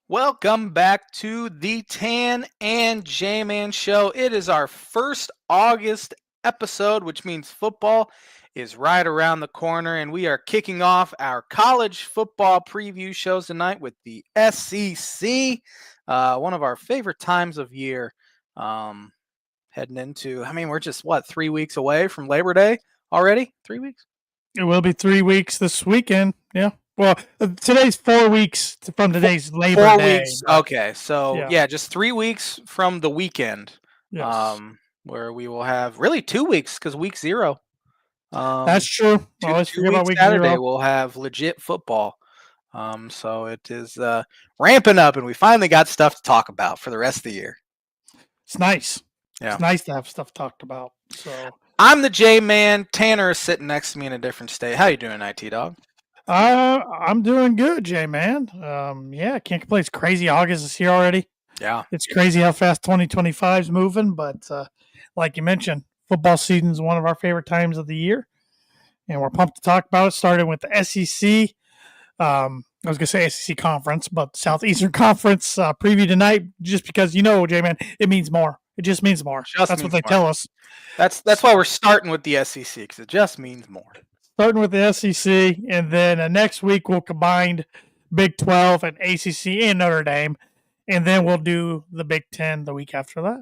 Welcome back to the Tan and J-Man Show. It is our first August episode, which means football is right around the corner, and we are kicking off our college football preview shows tonight with the SEC, one of our favorite times of year. Heading into, we're just, 3 weeks away from Labor Day already? 3 weeks? It will be 3 weeks this weekend. Yeah. Well, today's 4 weeks from today's Labor Four Day. weeks. Okay, so yeah. just 3 weeks from the weekend. Yes. Where we will have really 2 weeks because week 0. That's true. Always Two forget about weeks week Saturday 0. we'll have legit football. So it is ramping up, and we finally got stuff to talk about for the rest of the year. It's nice. Yeah. It's nice to have stuff talked about. So I'm the J-Man. Tanner is sitting next to me in a different state. How you doing, IT Dog? I'm doing good, J-Man. Yeah, can't complain. It's crazy. August is here already. Yeah. It's crazy how fast 2025 is moving, but like you mentioned, football season is one of our favorite times of the year, and we're pumped to talk about it, starting with the SEC. I was going to say SEC conference, but Southeastern Conference preview tonight, just because, J-Man, it means more. It just means more. That's what they tell us. That's why we're starting with the SEC, because it just means more. Starting with the SEC, and then next week we'll combine Big 12 and ACC and Notre Dame, and then we'll do the Big 10 the week after that.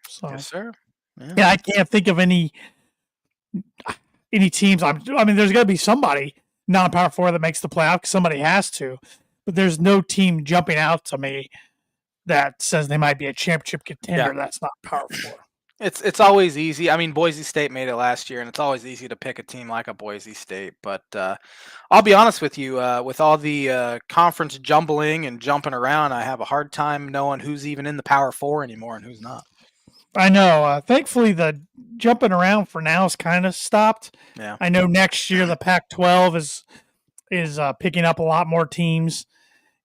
So, yes, sir. Yeah, I can't think of any teams. There's got to be somebody non-Power 4 that makes the playoff because somebody has to, but there's no team jumping out to me that says they might be a championship contender. That's not Power 4. It's always easy. Boise State made it last year, and it's always easy to pick a team like a Boise State. But I'll be honest with you, with all the conference jumbling and jumping around, I have a hard time knowing who's even in the Power 4 anymore and who's not. I know. Thankfully, the jumping around for now is kind of stopped. Yeah. I know next year the Pac-12 is picking up a lot more teams,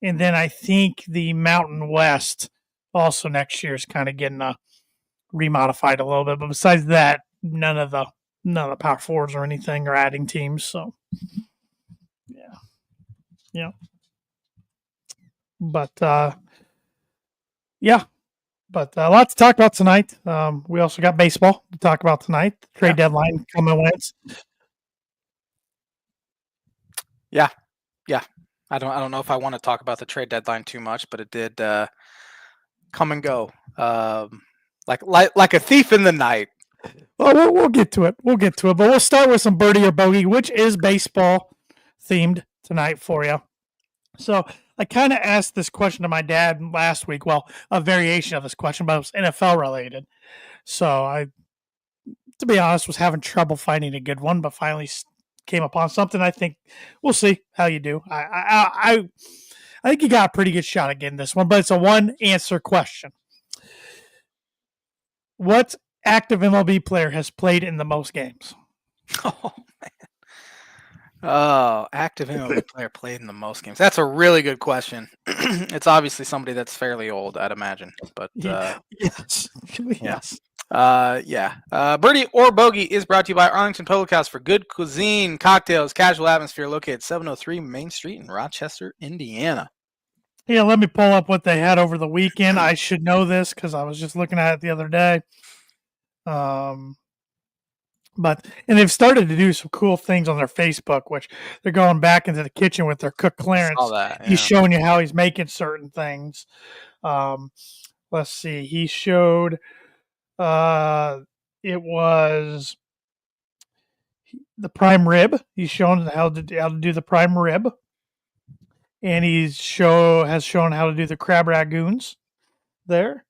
and then I think the Mountain West also next year is kind of getting remodified a little bit. But besides that, none of the Power 4s or anything are adding teams. So, yeah. But But a lot to talk about tonight. We also got baseball to talk about tonight. Trade deadline coming and wins. Yeah. I don't know if I want to talk about the trade deadline too much, but it did come and go like a thief in the night. Well, we'll get to it. But we'll start with some birdie or bogey, which is baseball themed tonight for you. So I kind of asked this question to my dad last week. Well, a variation of this question, but it was NFL related. So I, to be honest, was having trouble finding a good one, but finally came upon something. I think we'll see how you do. I think you got a pretty good shot at getting this one, but it's a one answer question. What active MLB player has played in the most games? Oh, man. Oh, active MLB player played in the most games. That's a really good question. It's obviously somebody that's fairly old, I'd imagine. But yes. Birdie or Bogey is brought to you by Arlington Public House for good cuisine, cocktails, casual atmosphere, located 703 Main Street in Rochester, Indiana. Yeah, let me pull up what they had over the weekend. I should know this because I was just looking at it the other day. And they've started to do some cool things on their Facebook, which they're going back into the kitchen with their cook Clarence. I saw that, yeah. He's showing you how he's making certain things. Let's see. He showed it was the prime rib. He's shown how to do the prime rib. And has shown how to do the crab ragoons there.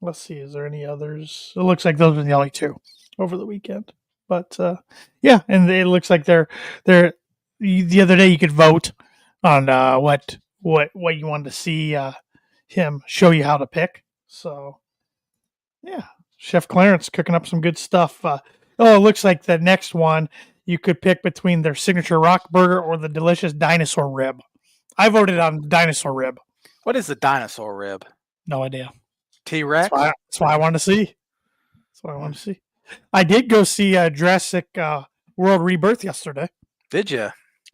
Let's see. Is there any others? It looks like those are the only two over the weekend. But and it looks like they're the other day you could vote on what you wanted to see him show you how to pick. So Chef Clarence cooking up some good stuff. It looks like the next one you could pick between their signature rock burger or the delicious dinosaur rib. I voted on dinosaur rib. What is the dinosaur rib? No idea. T-Rex? That's why I wanted to see. I did go see Jurassic World Rebirth yesterday. Did you?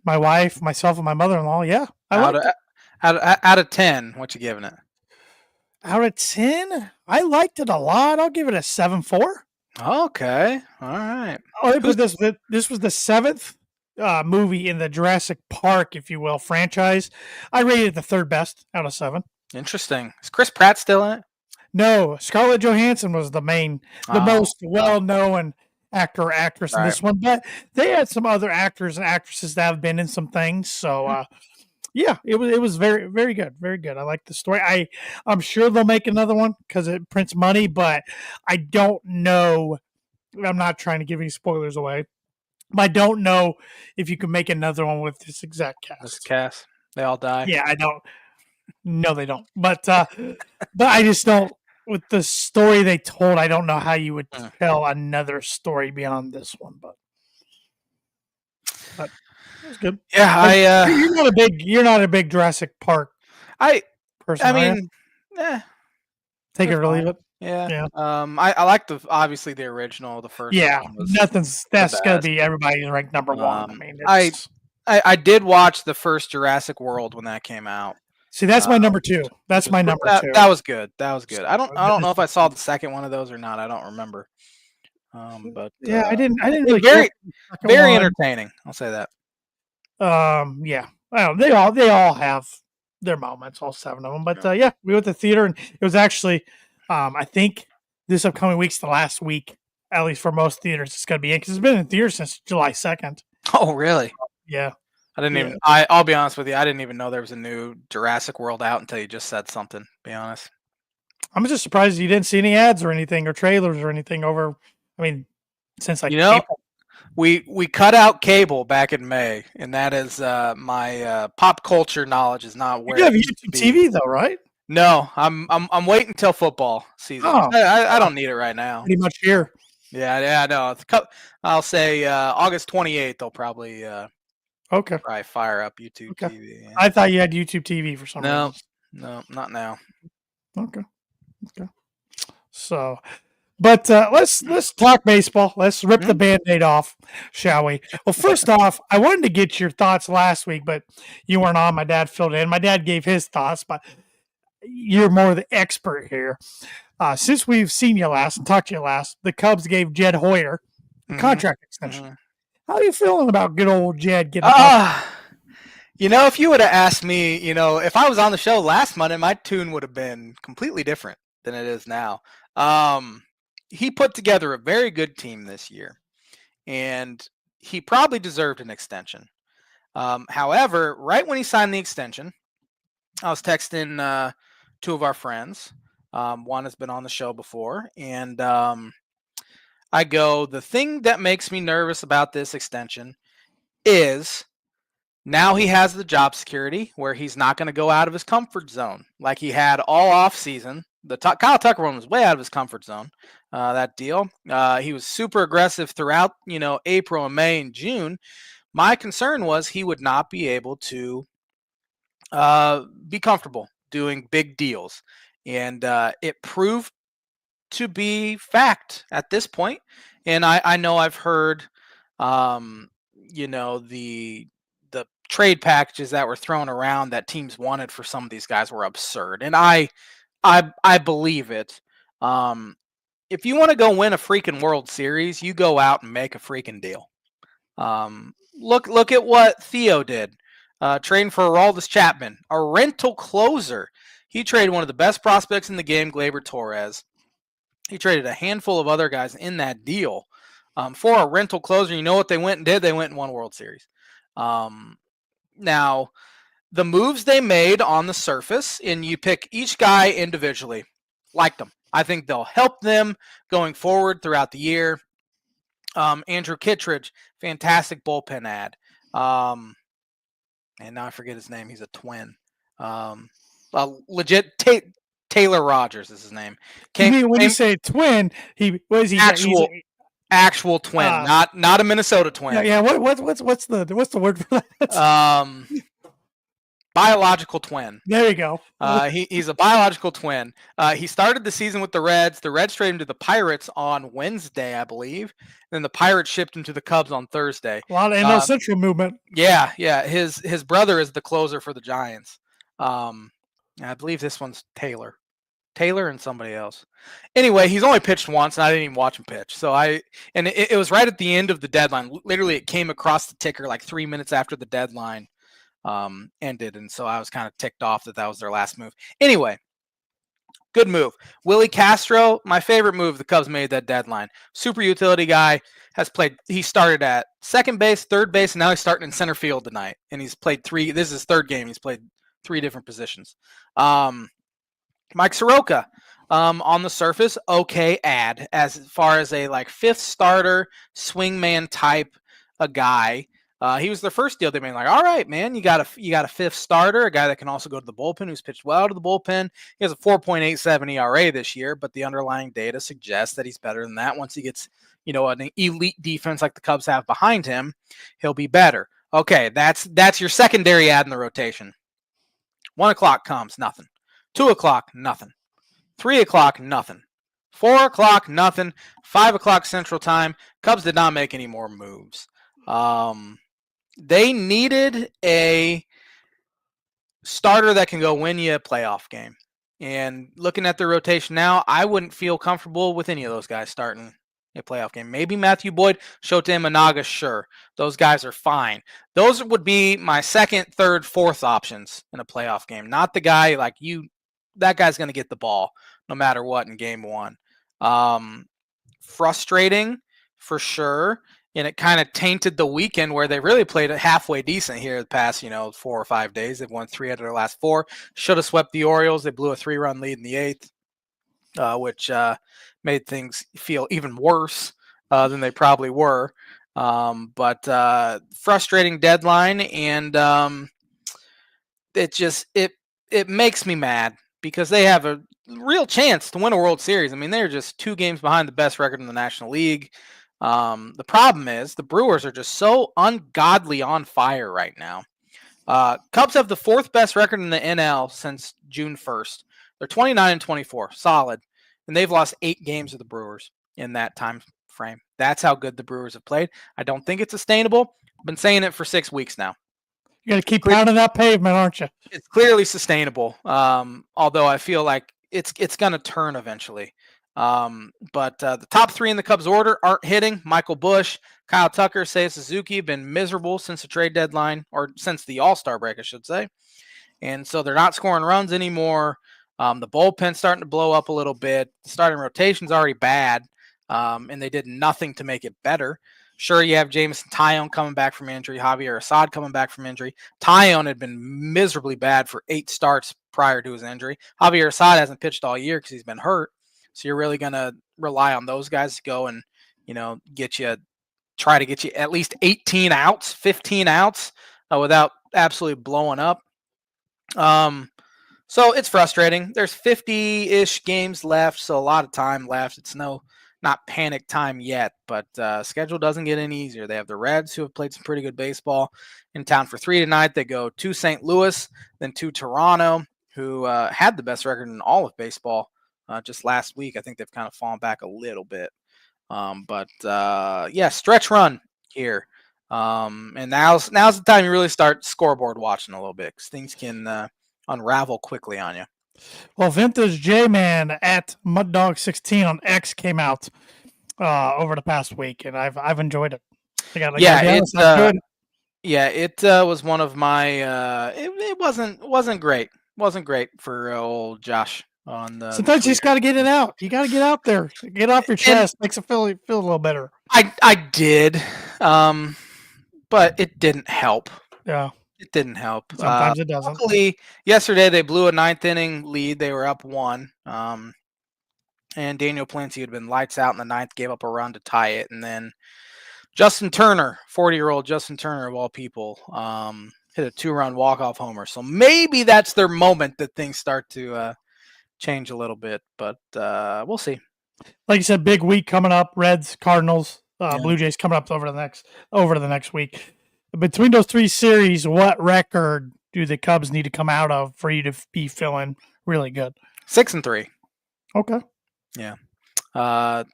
my wife, myself, and my mother-in-law. Yeah, I Out liked of it. out of 10, what you giving it? Out of 10, I liked it a lot. I'll give it a 7.4. Okay, all right. Oh, Who's but this was the seventh movie in the Jurassic Park, if you will, franchise. I rated it the third best out of 7. interesting? Is Chris Pratt still in it? No, Scarlett Johansson was the Oh, most well-known actor or actress in right. this one, but they had some other actors and actresses that have been in some things. So, yeah, it was very very good, very good. I like the story. I'm sure they'll make another one because it prints money, but I don't know. I'm not trying to give any spoilers away. I don't know if you can make another one with this exact This cast. cast, they all die. Yeah, I don't. No, they don't. But I just don't. With the story they told, I don't know how you would Mm. tell another story beyond this one. But it was good. Yeah, But you're not a big Jurassic Park I person, I are you? mean, eh, Take it they're or leave fine. it. Yeah. Yeah, I like obviously the original. The first yeah. one was Nothing's the that's gonna best. be everybody's ranked number one. I Um, mean, I it's I did watch the first Jurassic World when that came out. see that's my number Which, two. That's my number that two. was good. That was good. So I don't know if I saw the second one of those or not. I don't remember. But yeah, I didn't really care very for the second very one. entertaining. I'll say that. Yeah. Well, they all have their moments, all 7 of them. But Yeah. yeah, we went to the theater, and it was actually, I think this upcoming week's the last week, at least for most theaters, it's going to be in because it's been in theaters since July 2nd. Oh, really? Yeah, I didn't yeah. even. I'll be honest with you. I didn't even know there was a new Jurassic World out until you just said something. To be honest. I'm just surprised you didn't see any ads or anything or trailers or anything over. I mean, since like You know, April. we cut out cable back in May, and that is my pop culture knowledge is not You where do it have used to YouTube be. TV though, right? No, I'm waiting until football season. Oh, I don't need it right now. pretty much here. Yeah, no. I'll say August 28th. They'll Okay, probably fire up YouTube okay. TV. Yeah. I thought you had YouTube TV for some No, reason. no, not now. Okay, okay. So, but let's talk baseball. Let's rip the Mhm. band-aid off, shall we? Well, first off, I wanted to get your thoughts last week, but you weren't on. My dad filled in. My dad gave his thoughts, but you're more the expert here. Since we've seen you last and talked to you last, the Cubs gave Jed Hoyer a Mhm. contract extension. Mhm. How are you feeling about good old Jed getting a contract? Ah, if you would have asked me, if I was on the show last Monday, my tune would have been completely different than it is now. He put together a very good team this year, and he probably deserved an extension. However, right when he signed the extension, I was texting two of our friends. One has been on the show before, and I go, the thing that makes me nervous about this extension is now he has the job security where he's not going to go out of his comfort zone like he had all off season. Kyle Tucker one was way out of his comfort zone. That deal. He was super aggressive throughout, April and May and June. My concern was he would not be able to be comfortable doing big deals, and it proved to be fact at this point. And I know I've heard, the trade packages that were thrown around that teams wanted for some of these guys were absurd, and I believe it. Um, if you want to go win a freaking World Series, you go out and make a freaking deal. Look at what Theo did, trading for Aroldis Chapman, a rental closer. He traded one of the best prospects in the game, Gleyber Torres. He traded a handful of other guys in that deal for a rental closer. You know what they went and did? They went and won World Series. Now, the moves they made on the surface, and you pick each guy individually, liked them. I think they'll help them going forward throughout the year. Andrew Kittredge, fantastic bullpen ad. And now I forget his name. He's a twin. Legit Taylor Rogers is his name. You mean when you say twin, he's Actual twin, not a Minnesota twin. yeah. What's the word for that? biological twin. There you go. He's a biological twin. He started the season with the Reds. The Reds traded him to the Pirates on Wednesday, I believe. Then the Pirates shipped him to the Cubs on Thursday. A lot of NL Central movement. Yeah. His brother is the closer for the Giants. I believe this one's Taylor and somebody else. Anyway, he's only pitched once, and I didn't even watch him pitch. So it was right at the end of the deadline. Literally, it came across the ticker like 3 minutes after the deadline ended, and so I was kind of ticked off that was their last move. Anyway, good move. Willie Castro, my favorite move the Cubs made that deadline. Super utility guy, he started at second base, third base, and now he's starting in center field tonight. And he's played this is his third game. He's played 3 different positions. Mike Soroka, on the surface, okay ad as far as a like 5th starter, swingman type a guy. He was their first deal they made. Like, all right, man, you got a 5th starter, a guy that can also go to the bullpen, who's pitched well to the bullpen. He has a 4.87 ERA this year, but the underlying data suggests that he's better than that. Once he gets, an elite defense like the Cubs have behind him, he'll be better. Okay, that's your secondary ad in the rotation. 1 o'clock comes, nothing. 2 o'clock, nothing. 3 o'clock, nothing. 4 o'clock, nothing. 5 o'clock Central Time. Cubs did not make any more moves. They needed a starter that can go win you a playoff game. And looking at their rotation now, I wouldn't feel comfortable with any of those guys starting a playoff game. Maybe Matthew Boyd, Shota Imanaga, sure. Those guys are fine. Those would be my 2nd, 3rd, 4th options in a playoff game. Not the guy like you. That guy's going to get the ball no matter what in game 1. Frustrating for sure. And it kind of tainted the weekend where they really played it halfway decent here the past, 4 or 5 days. They've won 3 out of their last 4. Should have swept the Orioles. They blew a 3-run lead in the 8th, which made things feel even worse than they probably were. But frustrating deadline, and it makes me mad because they have a real chance to win a World Series. I mean, they're just 2 games behind the best record in the National League. The problem is the Brewers are just so ungodly on fire right now. Cubs have the 4th best record in the NL since June 1st. They're 29-24, solid, and they've lost 8 games to the Brewers in that time frame. That's how good the Brewers have played. I don't think it's sustainable. I've been saying it for 6 weeks now. You got to keep pounding that pavement, aren't you? It's clearly sustainable, although I feel like it's going to turn eventually. But the top 3 in the Cubs order aren't hitting. Michael Busch, Kyle Tucker, Seiya Suzuki have been miserable since the trade deadline, or since the All-Star break, I should say. And so they're not scoring runs anymore. The bullpen's starting to blow up a little bit. The starting rotation's already bad, and they did nothing to make it better. Sure, you have Jameson Taillon coming back from injury, Javier Assad coming back from injury. Taillon had been miserably bad for 8 starts prior to his injury. Javier Assad hasn't pitched all year because he's been hurt. So you're really going to rely on those guys to go and, try to get you at least 18 outs, 15 outs without absolutely blowing up. So it's frustrating. There's 50-ish games left, so a lot of time left. It's not panic time yet, but schedule doesn't get any easier. They have the Reds, who have played some pretty good baseball, in town for 3 tonight. They go to St. Louis, then to Toronto, who had the best record in all of baseball just last week. I think they've kind of fallen back a little bit. But stretch run here. And now's the time you really start scoreboard watching a little bit, because things can unravel quickly on you. Well, Vintage J-Man at MudDog16 on X came out over the past week, and I've enjoyed it. It was one of my. It wasn't great. Wasn't great for old Josh on the. Sometimes you just got to get it out. You got to get out there, get off your chest. Makes it feel a little better. I did, but it didn't help. Yeah. It didn't help. Sometimes it doesn't. Luckily, yesterday they blew a 9th inning lead. They were up 1. And Daniel Plancy, who had been lights out in the 9th, gave up a run to tie it. And then Justin Turner, 40-year-old Justin Turner of all people, hit a 2-run walk-off homer. So maybe that's their moment that things start to change a little bit. But we'll see. Like you said, big week coming up. Reds, Cardinals, Blue Jays coming up over the next week. Between those 3 series, what record do the Cubs need to come out of for you to be feeling really good? 6-3. Okay. Yeah.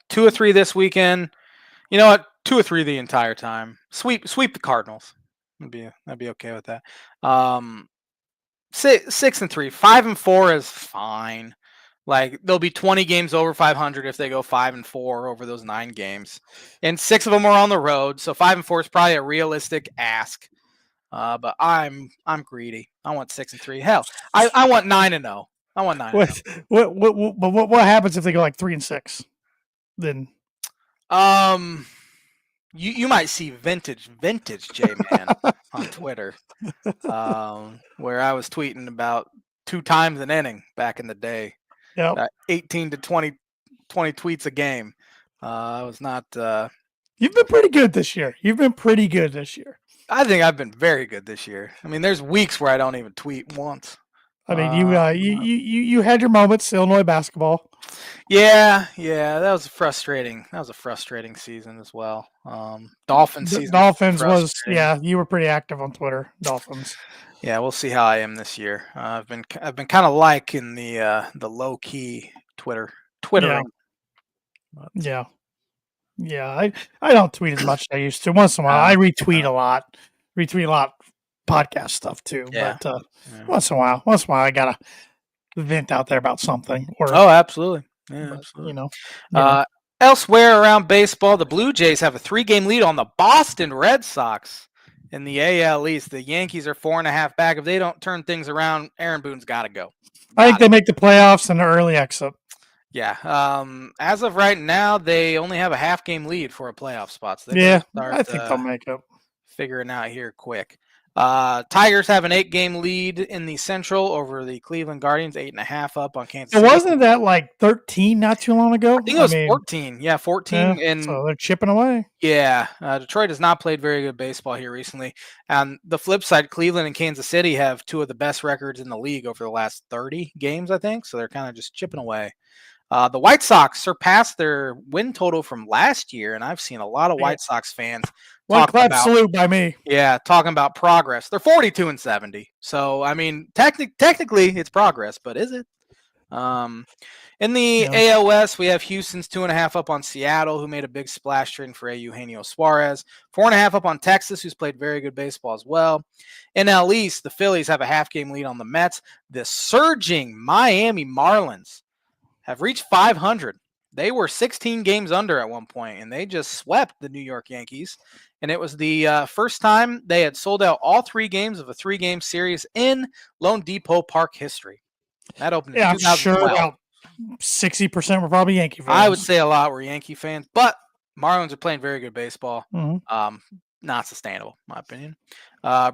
2 or 3 this weekend. You know what? 2 or 3 the entire time. Sweep the Cardinals. I'd be okay with that. 6-3. 5-4 is fine. Like they'll be 20 games over 500 if they go 5-4 over those 9 games, and 6 of them are on the road. So 5-4 is probably a realistic ask. But I'm greedy. I want 6-3. Hell, I want 9-0. I want 9-0. What happens if they go like 3-6? Then you might see vintage J Man on Twitter, where I was tweeting about 2 times an inning back in the day. yeah, 18 to 20 tweets a game. I was not. you've been pretty good this year. I think I've been very good this year. I mean, there's weeks where I don't even tweet once. I mean, you had your moments. Illinois basketball. Yeah, that was frustrating. That was a frustrating season as well. Dolphins season. Dolphins was you were pretty active on Twitter. Dolphins. Yeah, we'll see how I am this year. I've been kind of liking the low key twittering. Yeah. I don't tweet as much as I used to. Once in a while, I retweet a lot. Podcast stuff too. Yeah. But once in a while, I gotta vent out there about something. Absolutely. Yeah, absolutely. Elsewhere around baseball, the Blue Jays have a 3-game lead on the Boston Red Sox in the AL East. The Yankees are 4.5 back. If they don't turn things around, Aaron Boone's got to go. I think they make the playoffs and an early exit. Yeah. As of right now, they only have a half-game lead for a playoff spot. So I think they'll make it. Figuring out here quick. Tigers have an 8-game lead in the Central over the Cleveland Guardians, 8.5 up on Kansas City. Wasn't that like 13 not too long ago? I think it was 14. Yeah, 14. Yeah, so they're chipping away. Yeah, Detroit has not played very good baseball here recently. And the flip side, Cleveland and Kansas City have 2 of the best records in the league over the last 30 games, I think. So they're kind of just chipping away. The White Sox surpassed their win total from last year, and I've seen a lot of White Sox fans talking about salute by me. Yeah, talking about progress. They're 42-70. So I mean, technically it's progress, but is it? In the AL West, we have Houston's 2.5 up on Seattle, who made a big splash trading for Eugenio Suarez. 4.5 up on Texas, who's played very good baseball as well. NL East, the Phillies have a half-game lead on the Mets. The surging Miami Marlins have reached 500. They were 16 games under at one point, and they just swept the New York Yankees. And it was the first time they had sold out all 3 games of a 3-game series in Lone Depot Park history. That opened in 2012. I'm sure about 60% were probably Yankee fans. I would say a lot were Yankee fans, but Marlins are playing very good baseball. Mm-hmm. Not sustainable, in my opinion.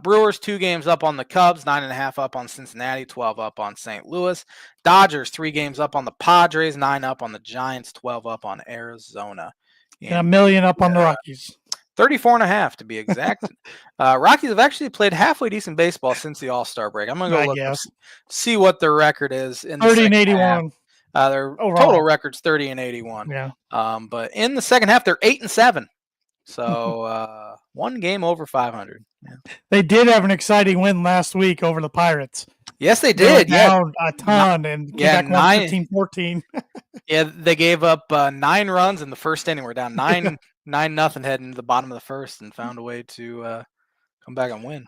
Brewers 2 games up on the Cubs, 9.5 up on Cincinnati, 12 up on St. Louis. Dodgers 3 games up on the Padres, 9 up on the Giants, 12 up on Arizona. And $1 million up on the Rockies. 34.5 to be exact. Rockies have actually played halfway decent baseball since the All-Star break. I'm going to go look see what their record is. In 30-81. Their total record's 30-81. Yeah. But in the second half, they're 8-7. So 1 game over 500. Yeah. They did have an exciting win last week over the Pirates. Yes, they did. Down a ton and came back 15-14. Yeah, they gave up 9 runs in the first inning. We're down 9-0 heading into the bottom of the first and found a way to come back and win.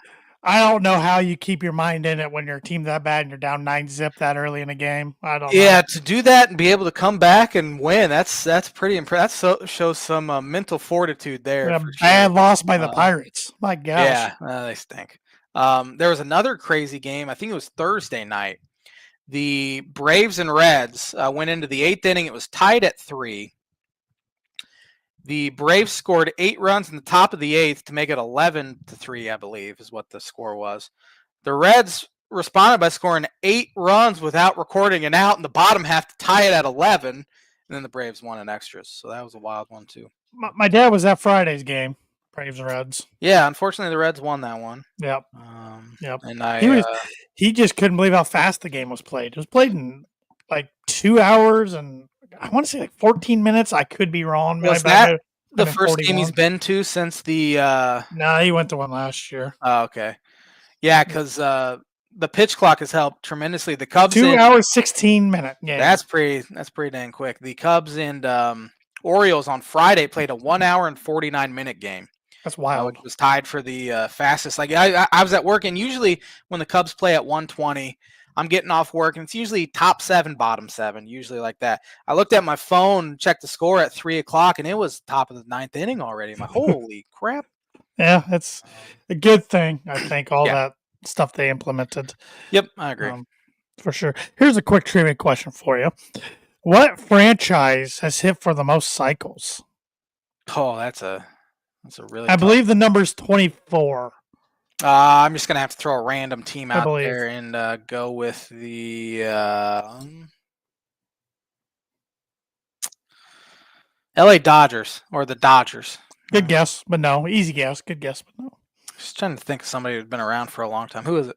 I don't know how you keep your mind in it when you're a team that bad and you're down 9-0 that early in the game. I don't know. Yeah, to do that and be able to come back and win, that's pretty impressive. That shows some mental fortitude there. A bad loss by the Pirates. My gosh. Yeah, they stink. There was another crazy game. I think it was Thursday night. The Braves and Reds went into the 8th inning. It was tied at 3. The Braves scored 8 runs in the top of the 8th to make it 11-3, I believe, is what the score was. The Reds responded by scoring 8 runs without recording an out in the bottom half to tie it at 11, and then the Braves won in extras. So that was a wild one, too. My dad was at Friday's game, Braves and Reds. Yeah, unfortunately, the Reds won that one. Yep. Yep. And he just couldn't believe how fast the game was played. It was played in like 2 hours and I want to say like 14 minutes. I could be wrong. Was that the first 41. Game he's been to since the? No, he went to one last year. Oh, okay. Yeah, because the pitch clock has helped tremendously. The Cubs 2 hours 16 minute game. That's pretty dang quick. The Cubs and Orioles on Friday played a 1 hour and 49-minute game. That's wild. Which was tied for the fastest. Like I was at work, and usually when the Cubs play at 1:20, I'm getting off work, and it's usually top 7, bottom 7, usually like that. I looked at my phone, checked the score at 3:00, and it was top of the 9th inning already. I'm like, holy crap! Yeah, it's a good thing. I think all that stuff they implemented. Yep, I agree. For sure. Here's a quick trivia question for you. What franchise has hit for the most cycles? Oh, that's a really. I believe the number's 24. I'm just gonna have to throw a random team out believe. there and go with the LA Dodgers or the Dodgers. Good guess, but no. Easy guess. Good guess, but no. Just trying to think of somebody who's been around for a long time. Who is it?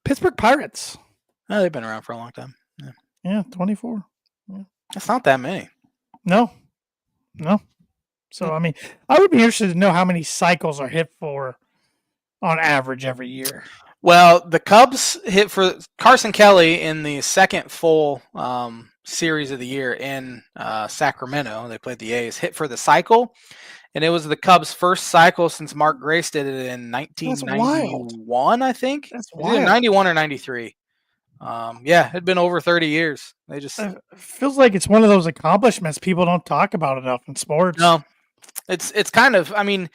Pittsburgh Pirates. Oh, they've been around for a long time. Yeah, 24. Yeah. That's not that many. No. So, I mean, I would be interested to know how many cycles are hit for on average every year. Well, the Cubs hit for Carson Kelly in the second full series of the year in Sacramento. They played the A's, hit for the cycle, and it was the Cubs' first cycle since Mark Grace did it in 1991, I think. That's wild. Either 91 or 93. Yeah, it'd been over 30 years. They just it feels like it's one of those accomplishments people don't talk about enough in sports. No, it's kind of. I mean,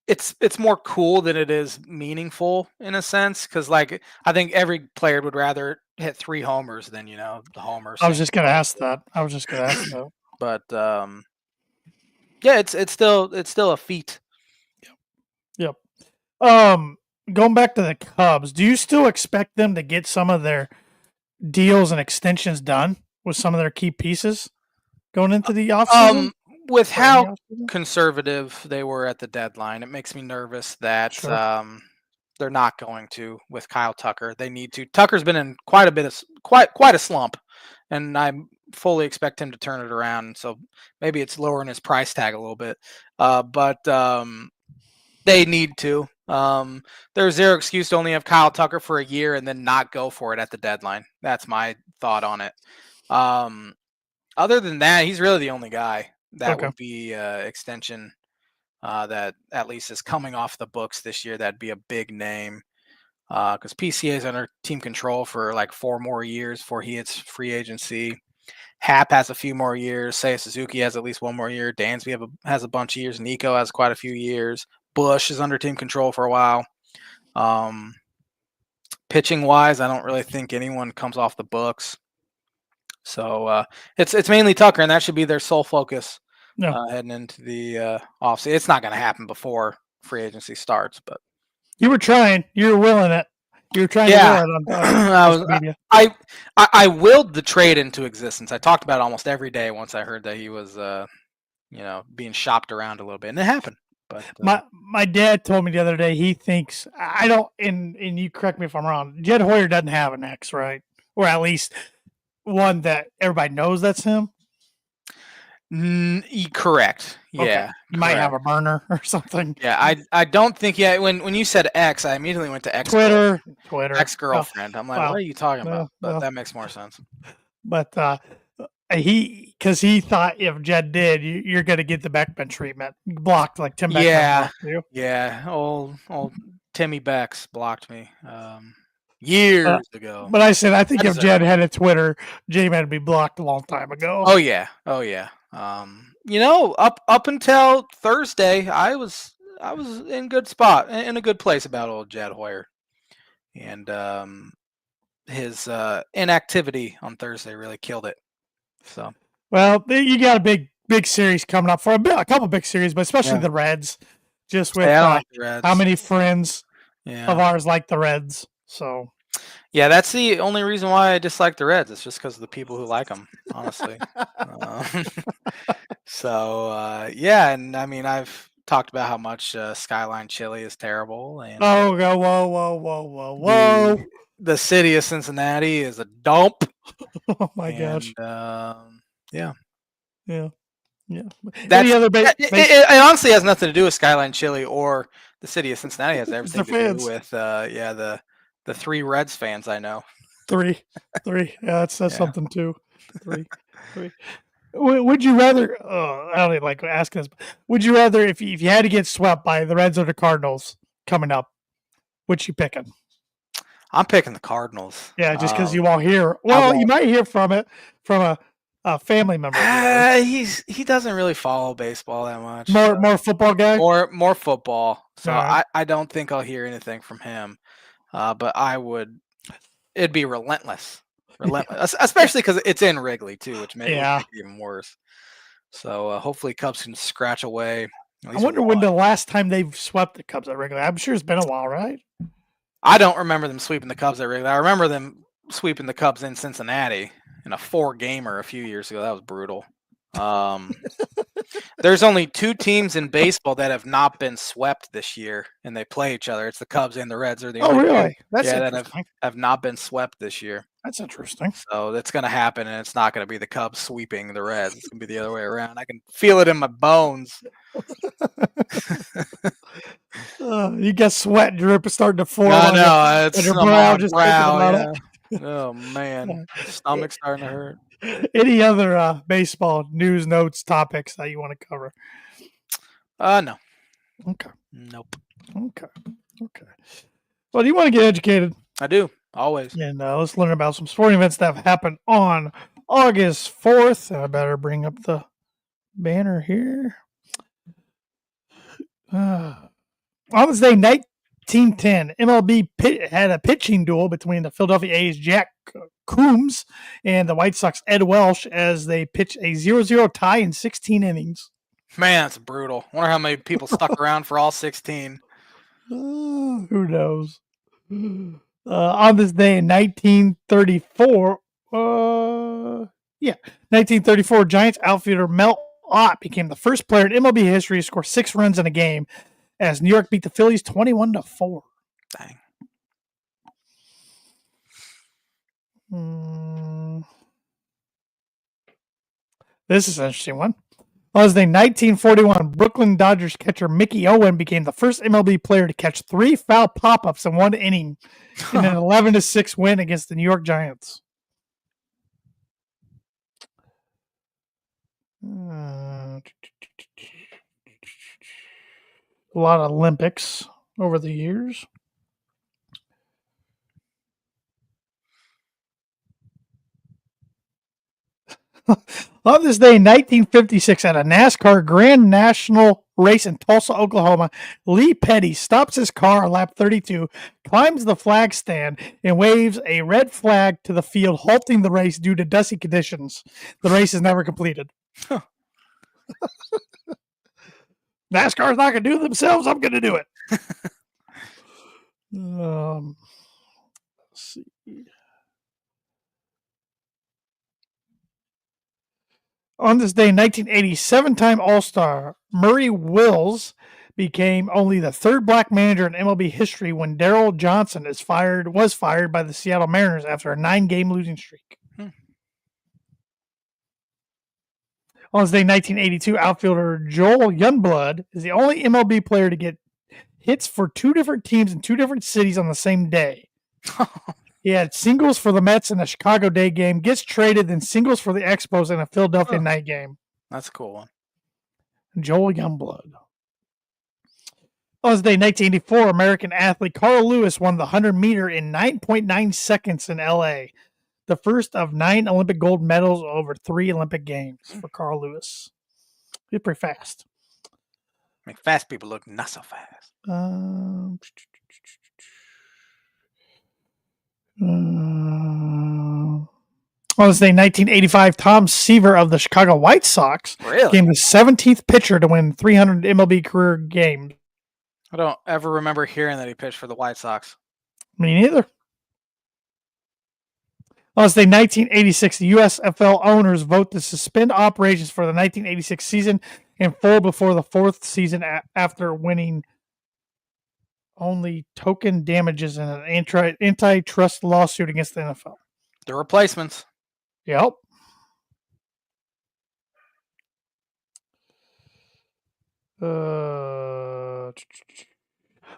it's more cool than it is meaningful in a sense, because like I think every player would rather hit 3 homers than the homers. I was just gonna ask that. But yeah, it's still a feat. Yep. Going back to the Cubs, do you still expect them to get some of their deals and extensions done with some of their key pieces going into the offseason? With how conservative they were at the deadline, it makes me nervous that they're not going to with Kyle Tucker. They need to. Tucker's been in quite a slump, and I fully expect him to turn it around. So maybe it's lowering his price tag a little bit, but they need to. There's zero excuse to only have Kyle Tucker for a year and then not go for it at the deadline. That's my thought on it. Other than that, he's really the only guy that would be extension that at least is coming off the books this year. That'd be a big name because PCA is under team control for like 4 more years before he hits free agency. Happ has a few more years. Seiya Suzuki has at least 1 more year. Dansby has a bunch of years. Nico has quite a few years. Bush is under team control for a while. Pitching wise, I don't really think anyone comes off the books. So it's mainly Tucker, and that should be their sole focus heading into the offseason. It's not going to happen before free agency starts, but you were trying. You were willing it. You were trying to will it on media. I willed the trade into existence. I talked about it almost every day once I heard that he was being shopped around a little bit, and it happened. But my dad told me the other day he thinks I don't, and you correct me if I'm wrong. Jed Hoyer doesn't have an ex, right? Or at least one that everybody knows that's him. Correct. Yeah, you might have a burner or something. Yeah, I don't think. Yeah, when you said ex, I immediately went to Twitter, ex-girlfriend. I'm like, what are you talking about? But that makes more sense. But because he thought if Jed did, you're going to get the Beckman treatment. Blocked like Tim Beckman. Yeah. Old Timmy Becks blocked me years ago. But I said, I think if Jed had a Twitter, J-Man would be blocked a long time ago. Oh yeah. Up until Thursday, I was in good spot, in a good place about old Jed Hoyer, and his inactivity on Thursday really killed it. So, well, you got a big series coming up for a couple big series, but especially the Reds. Just with like the Reds. How many friends of ours like the Reds? So, yeah, that's the only reason why I dislike the Reds. It's just because of the people who like them, honestly. And I mean, I've talked about how much Skyline Chili is terrible. And whoa! The city of Cincinnati is a dump. Oh my gosh! Yeah. Yeah. That's Any other it honestly has nothing to do with Skyline Chili or the city of Cincinnati. It has It's the everything to do fans. with the 3 Reds fans I know. Three. Yeah, that says Yeah. something too. Three. Would you rather? I don't even like asking this. But would you rather, if you had to get swept by the Reds or the Cardinals coming up, which you picking? I'm picking the Cardinals. Yeah, just because you won't hear. Well, you might hear from a family member. He doesn't really follow baseball that much. More football guy. More football. So right. I don't think I'll hear anything from him. But I would. It'd be relentless, especially because it's in Wrigley too, which would make it even worse. So hopefully Cubs can scratch away. I wonder when the last time they've swept the Cubs at Wrigley. I'm sure it's been a while, right? I don't remember them sweeping the Cubs at Wrigley. I remember them sweeping the Cubs in Cincinnati in a 4-gamer a few years ago. That was brutal. There's only 2 teams in baseball that have not been swept this year, and they play each other. It's the Cubs and the Reds. Are the only really? That's that have not been swept this year. That's interesting. So that's going to happen, and it's not going to be the Cubs sweeping the Reds. It's going to be the other way around. I can feel it in my bones. You got sweat drip starting to form. I know. It's your brow just brow. Oh, man. Stomach's starting to hurt. Any other baseball news, notes, topics that you want to cover? No. Okay. Nope. Okay. Well, do you want to get educated? I do. Always. And let's learn about some sporting events that have happened on August 4th. I better bring up the banner here. On this day, 1910, MLB had a pitching duel between the Philadelphia A's Jack Coombs and the White Sox Ed Welsh as they pitched a 0-0 tie in 16 innings. Man, that's brutal. I wonder how many people stuck around for all 16. Who knows? On this day in 1934, 1934, Giants outfielder Mel Ott became the first player in MLB history to score 6 runs in a game as New York beat the Phillies 21-4. Dang. This is an interesting one. On this day, 1941, Brooklyn Dodgers catcher Mickey Owen became the first MLB player to catch 3 foul pop-ups in 1 inning in an 11-6 win against the New York Giants. A lot of Olympics over the years. On this day, 1956, at a NASCAR Grand National race in Tulsa, Oklahoma, Lee Petty stops his car on lap 32, climbs the flag stand, and waves a red flag to the field, halting the race due to dusty conditions. The race is never completed. NASCAR's not going to do it themselves. I'm going to do it. Let's see. On this day in 1980, 7-time All-Star Murray Wills became only the 3rd black manager in MLB history when Darryl Johnson was fired by the Seattle Mariners after a 9-game losing streak. On this day in 1982, outfielder Joel Youngblood is the only MLB player to get hits for 2 different teams in 2 different cities on the same day. He had singles for the Mets in a Chicago day game, gets traded, then singles for the Expos in a Philadelphia night game. That's a cool one. Joel Youngblood. On this day, 1984, American athlete Carl Lewis won the 100-meter in 9.9 seconds in L.A., the first of 9 Olympic gold medals over 3 Olympic games for Carl Lewis. He's pretty fast. Make fast people look not so fast. On this day, 1985, Tom Seaver of the Chicago White Sox became the 17th pitcher to win 300 MLB career games. I don't ever remember hearing that he pitched for the White Sox. Me neither. On this day, 1986, the USFL owners vote to suspend operations for the 1986 season in full before the 4th season after winning only token damages in an antitrust lawsuit against the NFL. The replacements. Yep. On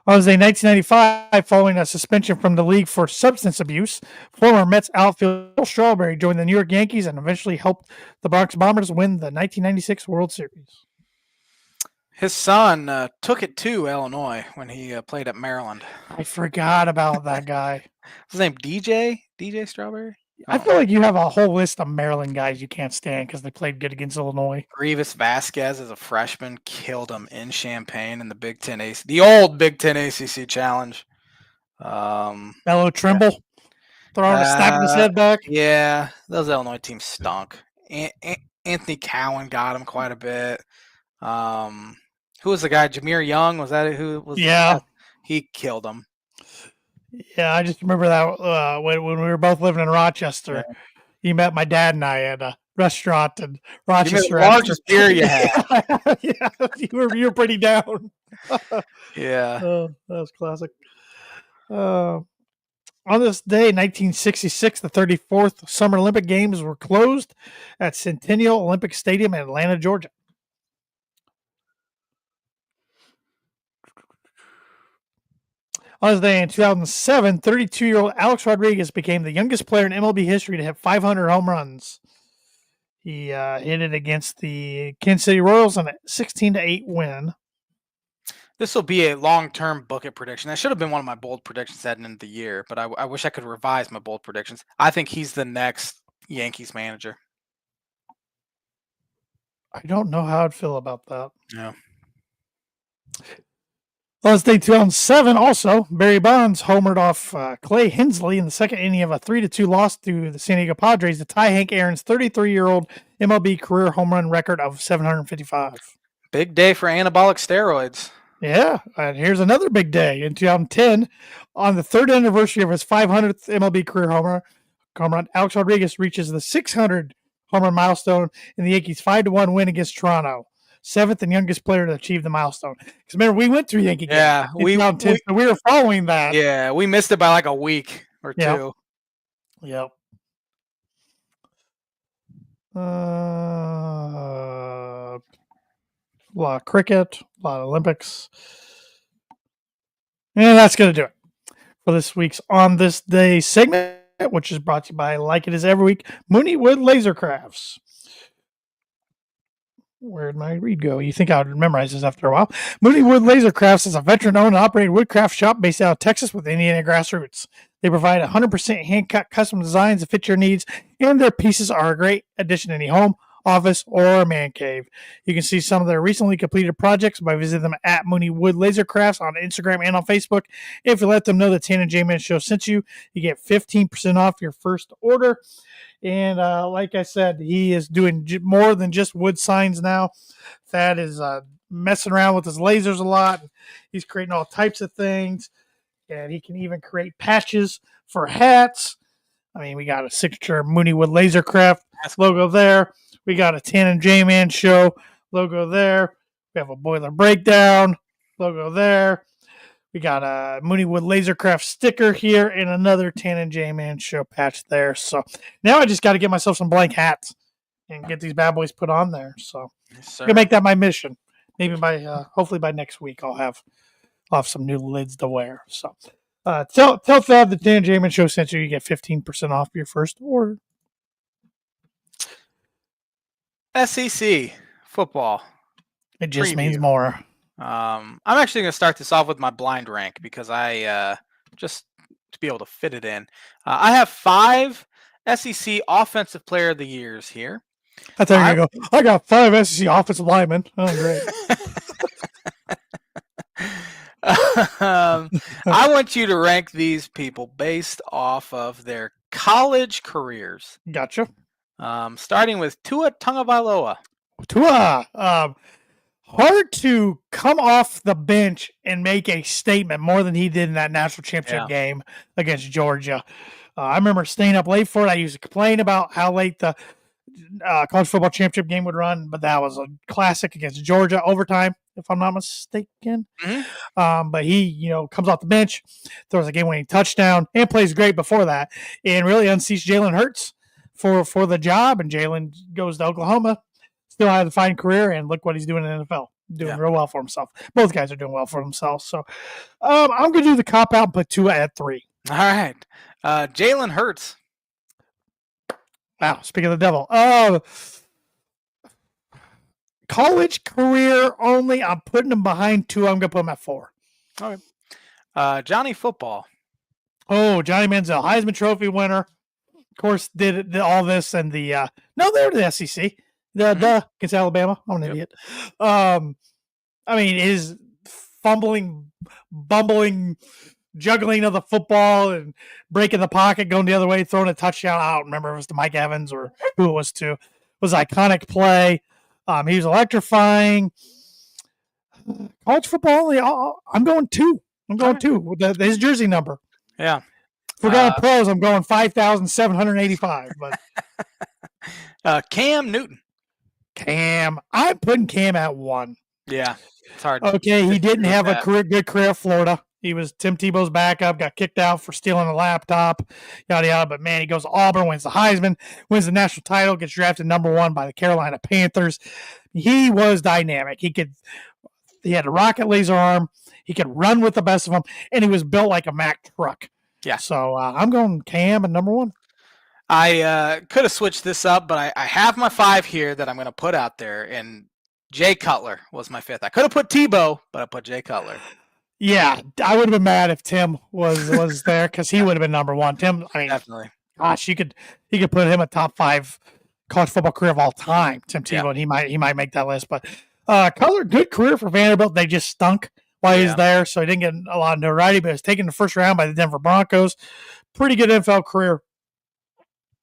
Wednesday, 1995, following a suspension from the league for substance abuse, former Mets outfielder Bill Strawberry joined the New York Yankees and eventually helped the Bronx Bombers win the 1996 World Series. His son took it to Illinois when he played at Maryland. I forgot about that guy. His name DJ Strawberry. I feel like you have a whole list of Maryland guys you can't stand because they played good against Illinois. Grievous Vasquez as a freshman killed him in Champaign in the Big Ten the old Big Ten ACC Challenge. Mello Trimble throwing a snapping his head back. Yeah, those Illinois teams stunk. Anthony Cowan got him quite a bit. Who was the guy? Jameer Young, was that who was? Yeah, he killed him. Yeah, I just remember that when we were both living in Rochester. Yeah. He met my dad and I at a restaurant in Rochester. The largest beer you had. Yeah, you were pretty down. Yeah. That was classic. On this day, 1966, the 34th Summer Olympic Games were closed at Centennial Olympic Stadium in Atlanta, Georgia. On this day in 2007, 32-year-old Alex Rodriguez became the youngest player in MLB history to hit 500 home runs. He hit it against the Kansas City Royals on a 16-8 win. This will be a long-term bucket prediction. That should have been one of my bold predictions heading into the year, but I wish I could revise my bold predictions. I think he's the next Yankees manager. I don't know how I'd feel about that. Yeah. Last day 2007, also, Barry Bonds homered off Clay Hensley in the second inning of a 3-2 loss to the San Diego Padres to tie Hank Aaron's 33-year-old MLB career home run record of 755. Big day for anabolic steroids. Yeah, and here's another big day. In 2010, on the third anniversary of his 500th MLB career home run, Alex Rodriguez reaches the 600 home run milestone in the Yankees' 5-1 win against Toronto. 7th and youngest player to achieve the milestone. Because remember, we went through Yankee games. Yeah, we were following that. Yeah, we missed it by like a week or two. Yep. A lot of cricket, a lot of Olympics. And that's going to do it for this week's On This Day segment, which is brought to you by, like it is every week, Mooney Wood Laser Crafts. Where'd my read go? You think I would memorize this after a while. Mooney Wood Laser Crafts is a veteran-owned and operated woodcraft shop based out of Texas with Indiana grassroots. They provide 100% hand-cut custom designs that fit your needs, and their pieces are a great addition to any home, office, or man cave. You can see some of their recently completed projects by visiting them at Mooney Wood Laser Crafts on Instagram and on Facebook. If you let them know the Tan and J-Man Show sent you, you get 15% off your first order. And like I said, he is doing more than just wood signs now. Thad is messing around with his lasers a lot. He's creating all types of things. And he can even create patches for hats. I mean, we got a signature Mooney Wood Laser Craft logo there. We got a Tan and J-Man Show logo there. We have a Boiler Breakdown logo there. We got a Mooney Wood Lasercraft sticker here and another Tan and J-Man Show patch there. So now I just got to get myself some blank hats and get these bad boys put on there. So yes, I'm going to make that my mission. Maybe hopefully by next week I'll have some new lids to wear. So tell Thad the Tan and J-Man Show sent you. You get 15% off your first order. SEC football. It just means more. I'm actually going to start this off with my blind rank because I just to be able to fit it in. I have 5 SEC Offensive Player of the Years here. I thought you were going to go, I got 5 SEC offensive linemen. Oh, great. I want you to rank these people based off of their college careers. Gotcha. Starting with Tua Tagovailoa. Tua, hard to come off the bench and make a statement more than he did in that national championship game against Georgia. I remember staying up late for it. I used to complain about how late the college football championship game would run, but that was a classic against Georgia overtime, if I'm not mistaken. Mm-hmm. But he, comes off the bench, throws a game-winning touchdown, and plays great before that, and really unseats Jalen Hurts for the job. And Jalen goes to Oklahoma, still had a fine career, and look what he's doing in the NFL. doing real well for himself. Both guys are doing well for themselves. So I'm going to do the cop out and put Tua at 3. All right. Jalen Hurts. Wow, speaking of the devil. College career only. I'm putting him behind 2. I'm going to put him at 4. Okay. Johnny Football. Oh, Johnny Manziel, Heisman Trophy winner. Of course, did all this and the no, they were the SEC. Against Alabama. I'm an idiot. I mean, his bumbling, juggling of the football and breaking the pocket, going the other way, throwing a touchdown. I don't remember if it was to Mike Evans or who it was to. It was an iconic play. He was electrifying. College football, I'm going 2. I'm going 2 with his jersey number. Yeah. If we're going pros, I'm going 5,785. But Cam Newton. I'm putting Cam at 1. Yeah, it's hard. Okay, he didn't have a good career at Florida. He was Tim Tebow's backup, got kicked out for stealing a laptop, yada, yada. But, man, he goes to Auburn, wins the Heisman, wins the national title, gets drafted number 1 by the Carolina Panthers. He was dynamic. He had a rocket laser arm. He could run with the best of them, and he was built like a Mack truck. Yeah. So I'm going Cam at number 1. I could have switched this up, but I have my 5 here that I'm going to put out there, and Jay Cutler was my 5th. I could have put Tebow, but I put Jay Cutler. Yeah, I would have been mad if Tim was there because he would have been number 1. Tim, I mean, definitely. Gosh, you could put him a top 5 college football career of all time. Tim Tebow, and he might make that list. But Cutler, good career for Vanderbilt. They just stunk while he was there, so he didn't get a lot of notoriety. But he was taken in the first round by the Denver Broncos. Pretty good NFL career.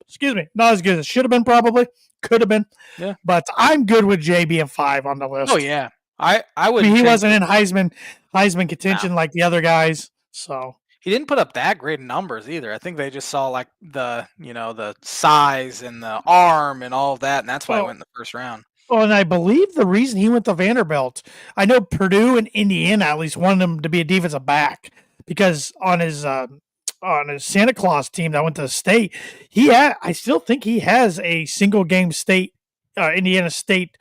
Excuse me, not as good as it should have been. Probably could have been. Yeah, but I'm good with Jay being 5 on the list. Oh yeah, I would. I mean, he wasn't in Heisman contention like the other guys, so he didn't put up that great numbers either. I think they just saw like the size and the arm and all of that, and that's why he went in the first round. Well, and I believe the reason he went to Vanderbilt, I know Purdue and Indiana at least wanted him to be a defensive back because on his Santa Claus team that went to the state, I still think he has a single game state Indiana State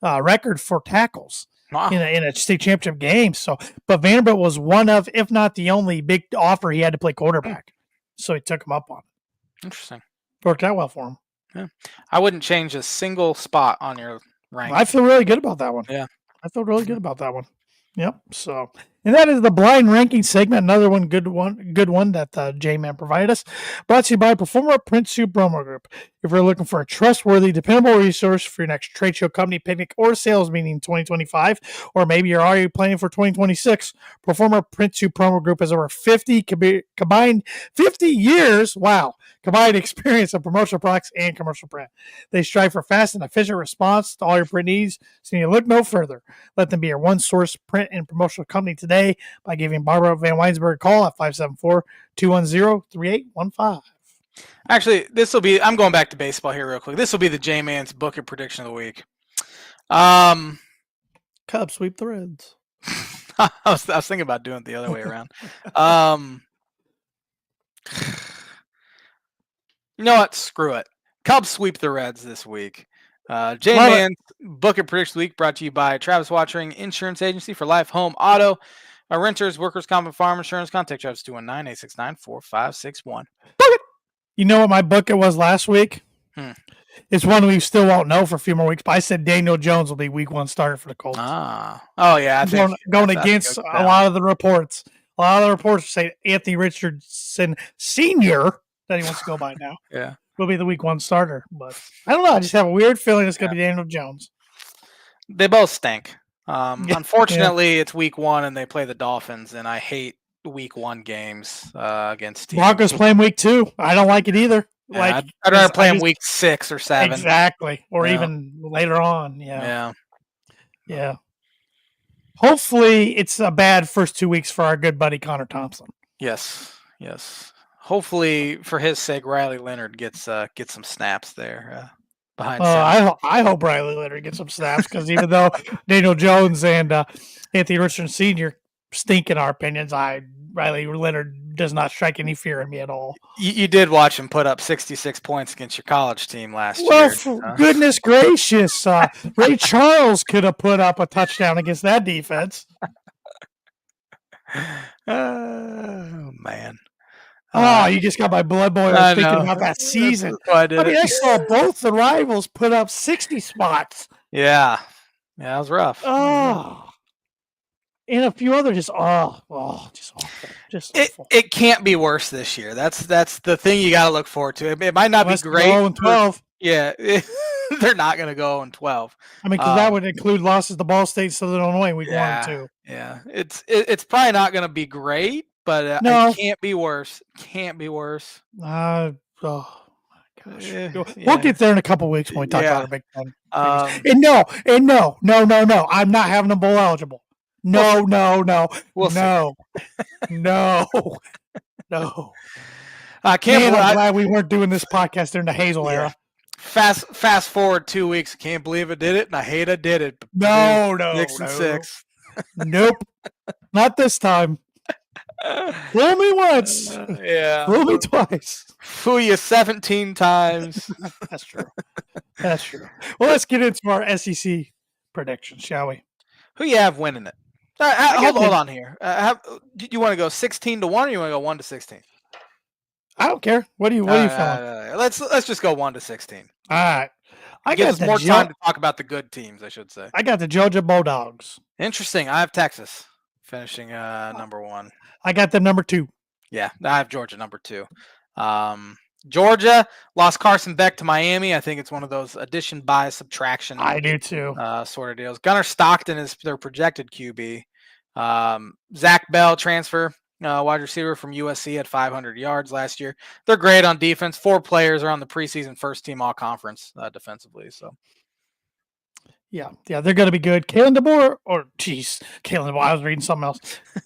record for tackles in a state championship game. So, but Vanderbilt was one of, if not the only, big offer he had to play quarterback. So he took him up on it. Interesting. Worked out well for him. Yeah, I wouldn't change a single spot on your rank. I feel really good about that one. Yeah, I feel really good about that one. Yep. So, and that is the blind ranking segment. Another good one that J-Man provided us. Brought to you by Performer Print Soup Promo Group. If you're looking for a trustworthy, dependable resource for your next trade show, company, picnic, or sales meeting in 2025, or maybe you're already planning for 2026, Performer Print Soup Promo Group has over 50 combined 50 years. Wow. Combined experience of promotional products and commercial print. They strive for fast and efficient response to all your print needs, so you look no further. Let them be your one source print and promotional company today by giving Barbara Van Weinsberg a call at 574-210-3815. Actually, I'm going back to baseball here real quick. This will be the J-Man's Booker prediction of the week. Cubs sweep the Reds. I was thinking about doing it the other way around. You know what? Screw it. Cubs sweep the Reds this week. J-Man's Booker prediction of the week brought to you by Travis Watering Insurance Agency for life, home, auto, renters, workers' comp, and farm insurance. Contact Travis 219-869-4561. You know what my bucket was last week? It's one we still won't know for a few more weeks, but I said Daniel Jones will be week 1 starter for the Colts. Oh, yeah. I think going against a lot of the reports. A lot of the reports say Anthony Richardson Sr., that he wants to go by now, will be the week 1 starter. But I don't know. I just have a weird feeling it's going to be Daniel Jones. They both stink. Unfortunately, it's week 1 and they play the Dolphins, and I hate week 1 games against teams. Broncos playing week 2. I don't like it either. Yeah, I'd rather play them week 6 or 7. Exactly. Or even later on. Yeah. Hopefully it's a bad first 2 weeks for our good buddy Connor Thompson. Yes. Hopefully, for his sake, Riley Leonard gets some snaps there behind. I hope Riley Leonard gets some snaps because even though Daniel Jones and Anthony Richardson Sr. stink in our opinions. Riley Leonard does not strike any fear in me at all. You did watch him put up 66 points against your college team last Well, year. for goodness gracious, Ray Charles could have put up a touchdown against that defense. Oh, man. You just got my blood boiling thinking about that season. I mean, I saw both the rivals put up 60 spots. Yeah, that was rough. Oh, and a few others just awful. Just awful. It can't be worse this year. That's the thing you got to look forward to. It might not be great. 0-12. Yeah, they're not going to go 0-12. I mean, because that would include losses to Ball State, Southern Illinois week 1 and 2. Yeah, it's probably not going to be great, but No. it can't be worse. Can't be worse. Oh my gosh. We'll get there in a couple weeks when we talk about our Big Ten. And no. I'm not having them bowl eligible. No. We'll no. I can't believe I'm glad we weren't doing this podcast during the Hazel era. Fast forward 2 weeks. I can't believe I did it, and I hate I did it. No. 6-6. Nope. Not this time. Fool me once. Fool me twice. Fool you 17 times. That's true. Well, let's get into our SEC predictions, shall we? Who you have winning it? Hold on here. Do you want to go 16-1 or you want to go 1-16? I don't care. What are you feeling? Let's just go 1-16. All right. I guess more time to talk about the good teams, I should say. I got the Georgia Bulldogs. Interesting. I have Texas finishing number 1. I got them number 2. Yeah, I have Georgia number 2. Georgia lost Carson Beck to Miami. I think it's one of those addition by subtraction. I do too. Sort of deals. Gunnar Stockton is their projected QB. Zach Bell transfer, wide receiver from USC at 500 yards last year. They're great on defense. 4 players are on the preseason first team all conference defensively. So. Yeah, they're going to be good. Kalen DeBoer, I was reading something else.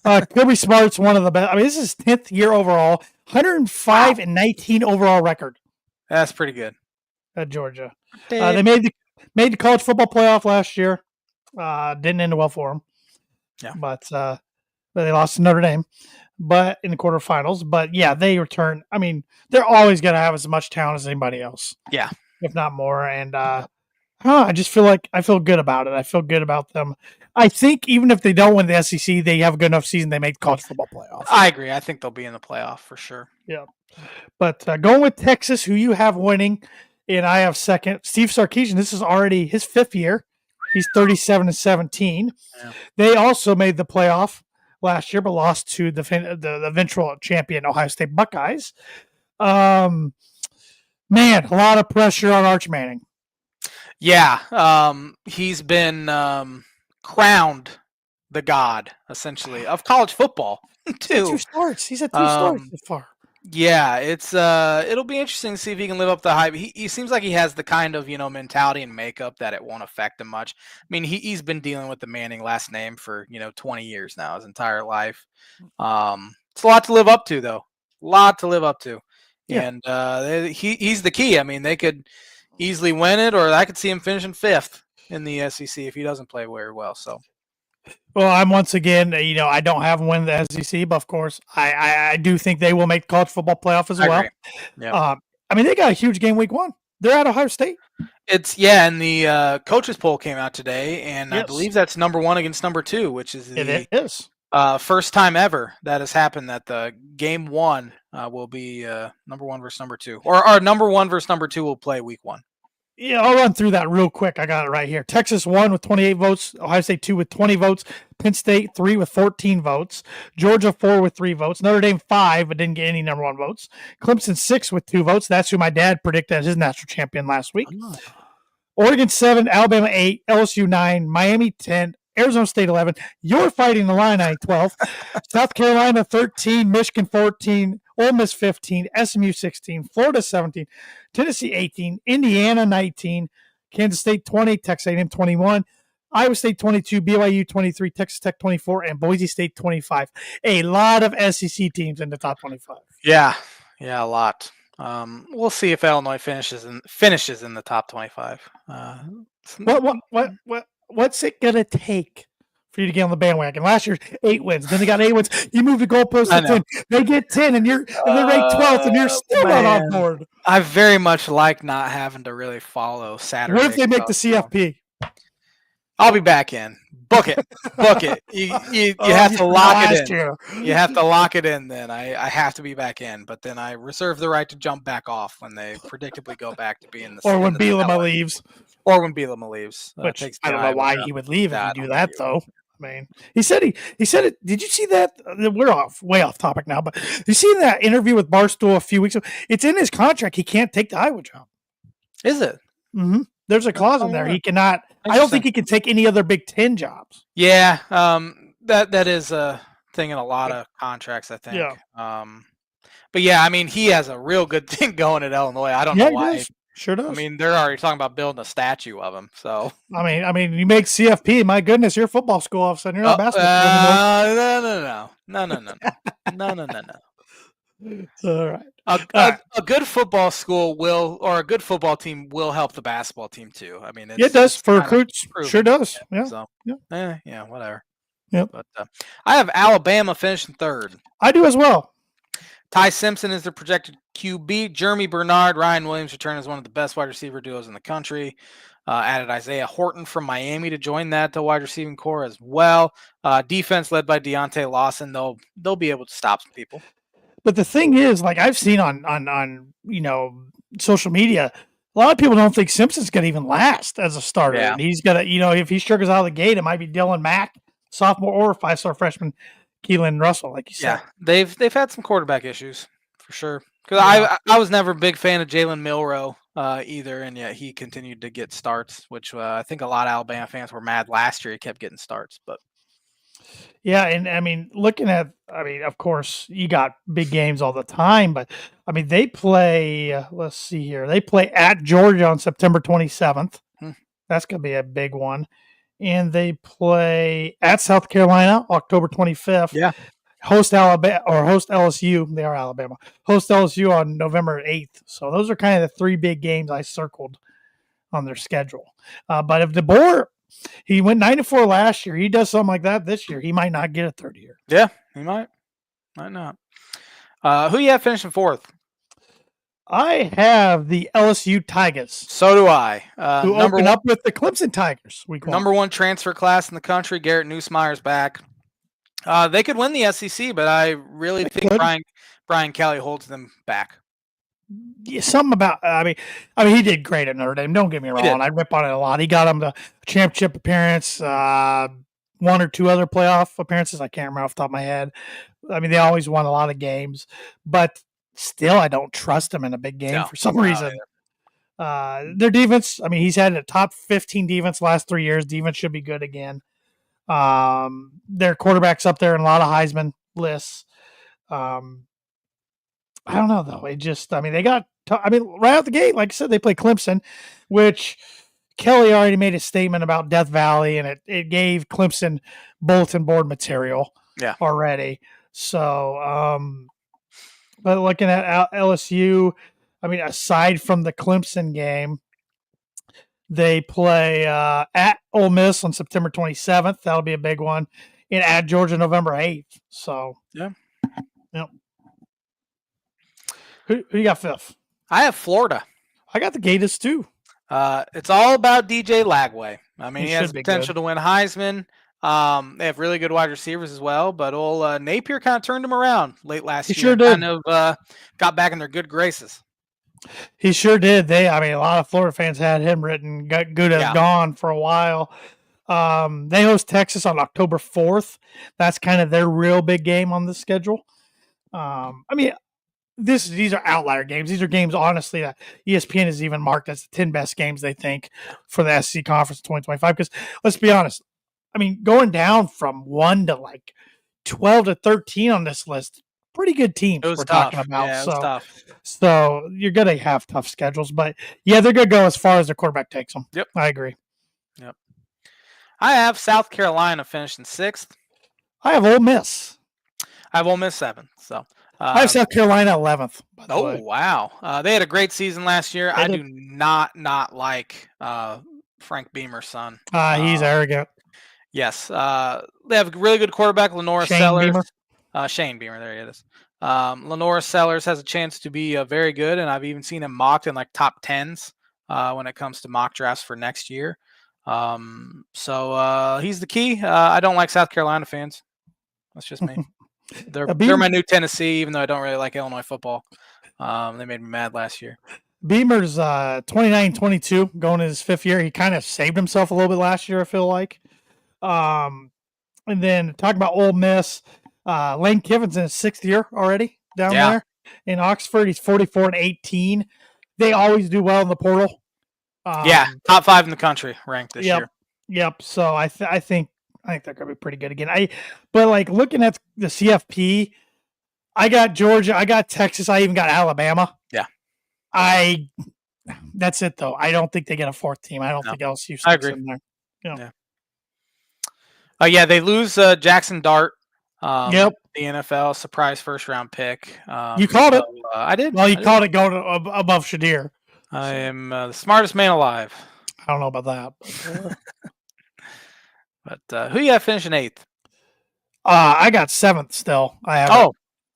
Kirby Smart's one of the best. I mean, this is his 10th year overall, 105 and 19 overall record. That's pretty good. At Georgia. They made the college football playoff last year. Didn't end well for them. Yeah. But they lost to Notre Dame but in the quarterfinals. But, yeah, they return. I mean, they're always going to have as much talent as anybody else. Yeah. If not more. And I just feel like I feel good about it. I feel good about them. I think even if they don't win the SEC, they have a good enough season. They make college football playoff. I agree. I think they'll be in the playoff for sure. Yeah. But going with Texas, who you have winning, and I have second. Steve Sarkisian, this is already his 5th year. He's 37-17. Yeah. They also made the playoff last year, but lost to the eventual champion Ohio State Buckeyes. Man, a lot of pressure on Arch Manning. Yeah, he's been crowned the god, essentially, of college football, too. 2 starts. He's at 2 starts so far. Yeah, it's it'll be interesting to see if he can live up to the hype. He seems like he has the kind of, mentality and makeup that it won't affect him much. I mean, he's been dealing with the Manning last name for, 20 years now, his entire life. It's a lot to live up to, though. A lot to live up to. Yeah. And he's the key. I mean, they could easily win it, or I could see him finishing 5th in the SEC if he doesn't play very well. So, well, I'm once again, I don't have him win the SEC, but of course, I do think they will make college football playoff as well. Yeah. I mean, they got a huge game week 1. They're at Ohio State. And the coaches poll came out today, and yes. I believe that's number 1 against number 2, which is it is. First time ever that has happened that the game 1 will be number 1 versus number 2, or number 1 versus number 2 will play week 1. Yeah, I'll run through that real quick. I got it right here. Texas 1 with 28 votes. Ohio State 2 with 20 votes. Penn State 3 with 14 votes. Georgia 4 with 3 votes. Notre Dame 5 but didn't get any number 1 votes. Clemson 6 with 2 votes. That's who my dad predicted as his national champion last week. Oregon 7, Alabama 8, LSU 9, Miami 10, Arizona State 11. You're fighting the Illini 12. South Carolina 13, Michigan 14, Ole Miss 15, SMU 16, Florida 17, Tennessee 18, Indiana 19, Kansas State 20, Texas A&M 21, Iowa State 22, BYU 23, Texas Tech 24, and Boise State 25. A lot of SEC teams in the top 25. Yeah, a lot. We'll see if Illinois finishes in the top 25. What's it gonna take for you to get on the bandwagon. Last year, 8 wins. Then they got 8 wins. You move the goalpost I to know. 10. They get 10, and they're ranked 12th, and you're still not on Man. board. I very much like not having to really follow Saturday. What if they make the stuff, CFP? I'll be back in. Book it. Book it. You have to lock it in. Year. You have to lock it in then. I have to be back in, but then I reserve the right to jump back off when they predictably go back to being the Or when Bielema leaves. Or when Bielema leaves. Which I don't know why he would leave if you do that, though. I mean, he said it. Did you see that? We're way off topic now, but you see that interview with Barstool a few weeks ago? It's in his contract. He can't take the Iowa job. Is it? Mm-hmm. There's a clause in there. He cannot. I don't think he can take any other Big Ten jobs. Yeah, that is a thing in a lot of contracts, I think. Yeah. But yeah, I mean, he has a real good thing going at Illinois. I don't know why. He does. Sure does. I mean, they're already talking about building a statue of him. So I mean, you make CFP. My goodness, you're a football school all of a sudden. You're not basketball No. All right. A good football school a good football team will help the basketball team too. I mean, it does for recruits. Sure does. Yeah. So, yeah, whatever. Yep. But I have Alabama finishing third. I do as well. Ty Simpson is the projected QB. Jeremy Bernard, Ryan Williams return as one of the best wide receiver duos in the country. Added Isaiah Horton from Miami to join that wide receiving core as well. Defense led by Deontay Lawson. They'll be able to stop some people. But the thing is, like I've seen on social media, a lot of people don't think Simpson's going to even last as a starter. Yeah. And he's got to, if he struggles out of the gate, it might be Dylan Mack, sophomore or 5-star freshman Keelan Russell, like you said. Yeah, they've had some quarterback issues for sure. Because I was never a big fan of Jalen Milroe either, and yet he continued to get starts, which I think a lot of Alabama fans were mad last year. He kept getting starts, but. Yeah, and I mean, of course, you got big games all the time, but I mean, they play. Let's see here. They play at Georgia on September 27th. That's gonna be a big one, and they play at South Carolina October 25th. Yeah. Host Alabama or host LSU. They are Alabama. Host LSU on November 8th. So those are kind of the 3 big games I circled on their schedule. But if DeBoer, he went 9-4 last year. He does something like that this year. He might not get a third year. Yeah, he might not. Who you have finishing fourth? I have the LSU Tigers. So do I. Who open up with the Clemson Tigers. Number 1 transfer class in the country. Garrett Nussmeier's back. They could win the SEC, but I really think Brian Kelly holds them back. Yeah, something about I mean he did great at Notre Dame. Don't get me wrong. I rip on it a lot. He got them the championship appearance, 1 or 2 other playoff appearances. I can't remember off the top of my head. I mean, they always won a lot of games, but still, I don't trust him in a big game for some reason. Their defense. I mean, he's had a top 15 defense last 3 years. Defense should be good again. Their quarterback's up there in a lot of Heisman lists. I don't know though. They got. Right out the gate, like I said, they play Clemson, which Kelly already made a statement about Death Valley, and it gave Clemson bulletin board material. Already. So, but looking at LSU, aside from the Clemson game, they play at Ole Miss on September 27th. That'll be a big one. And at Georgia November 8th. So, yeah. Yep. Who you got fifth? I have Florida. I got the Gators too. It's all about DJ Lagway. I mean, he has potential to win Heisman. They have really good wide receivers as well, but old Napier kind of turned him around late last year. He sure did. Kind of got back in their good graces. He sure did. A lot of Florida fans had him written good as gone for a while. They host Texas on October 4th. That's kind of their real big game on the schedule. These are outlier games. These are games, honestly, that ESPN has even marked as the 10 best games they think for the SEC Conference 2025. Because let's be honest, going down from 1 to 12 to 13 on this list, pretty good teams we're talking about. Yeah, it was tough. So you're going to have tough schedules. But, yeah, they're going to go as far as their quarterback takes them. Yep. I agree. Yep. I have South Carolina finishing 6th. I have Ole Miss. I have Ole Miss 7th. So. I have South Carolina 11th. Wow. They had a great season last year. I do not like Frank Beamer's son. He's arrogant. Yes. They have a really good quarterback, Lenora Shane Sellers. Beamer. Shane Beamer, there he is. Lenora Sellers has a chance to be very good, and I've even seen him mocked in like top 10s when it comes to mock drafts for next year. So he's the key. I don't like South Carolina fans. That's just me. They're my new Tennessee, even though I don't really like Illinois football. They made me mad last year. Beamer's 29-22, going in his 5th year. He kind of saved himself a little bit last year, I feel like. And then talking about Ole Miss, Lane Kiffin's in his 6th year already down there in Oxford. He's 44-18. They always do well in the portal. Top 5 in the country ranked this year. Yep. So I think they're gonna be pretty good again. But like looking at the CFP, I got Georgia, I got Texas, I even got Alabama. Yeah. That's it though. I don't think they get a 4th team. I don't think LSU sticks in there. Yeah. They lose Jackson Dart. Yep. The NFL surprise 1st-round pick. You called it. I did. Well, you called it going above Shadir. I am the smartest man alive. I don't know about that. But who you have finishing 8th? I got 7th still. I have.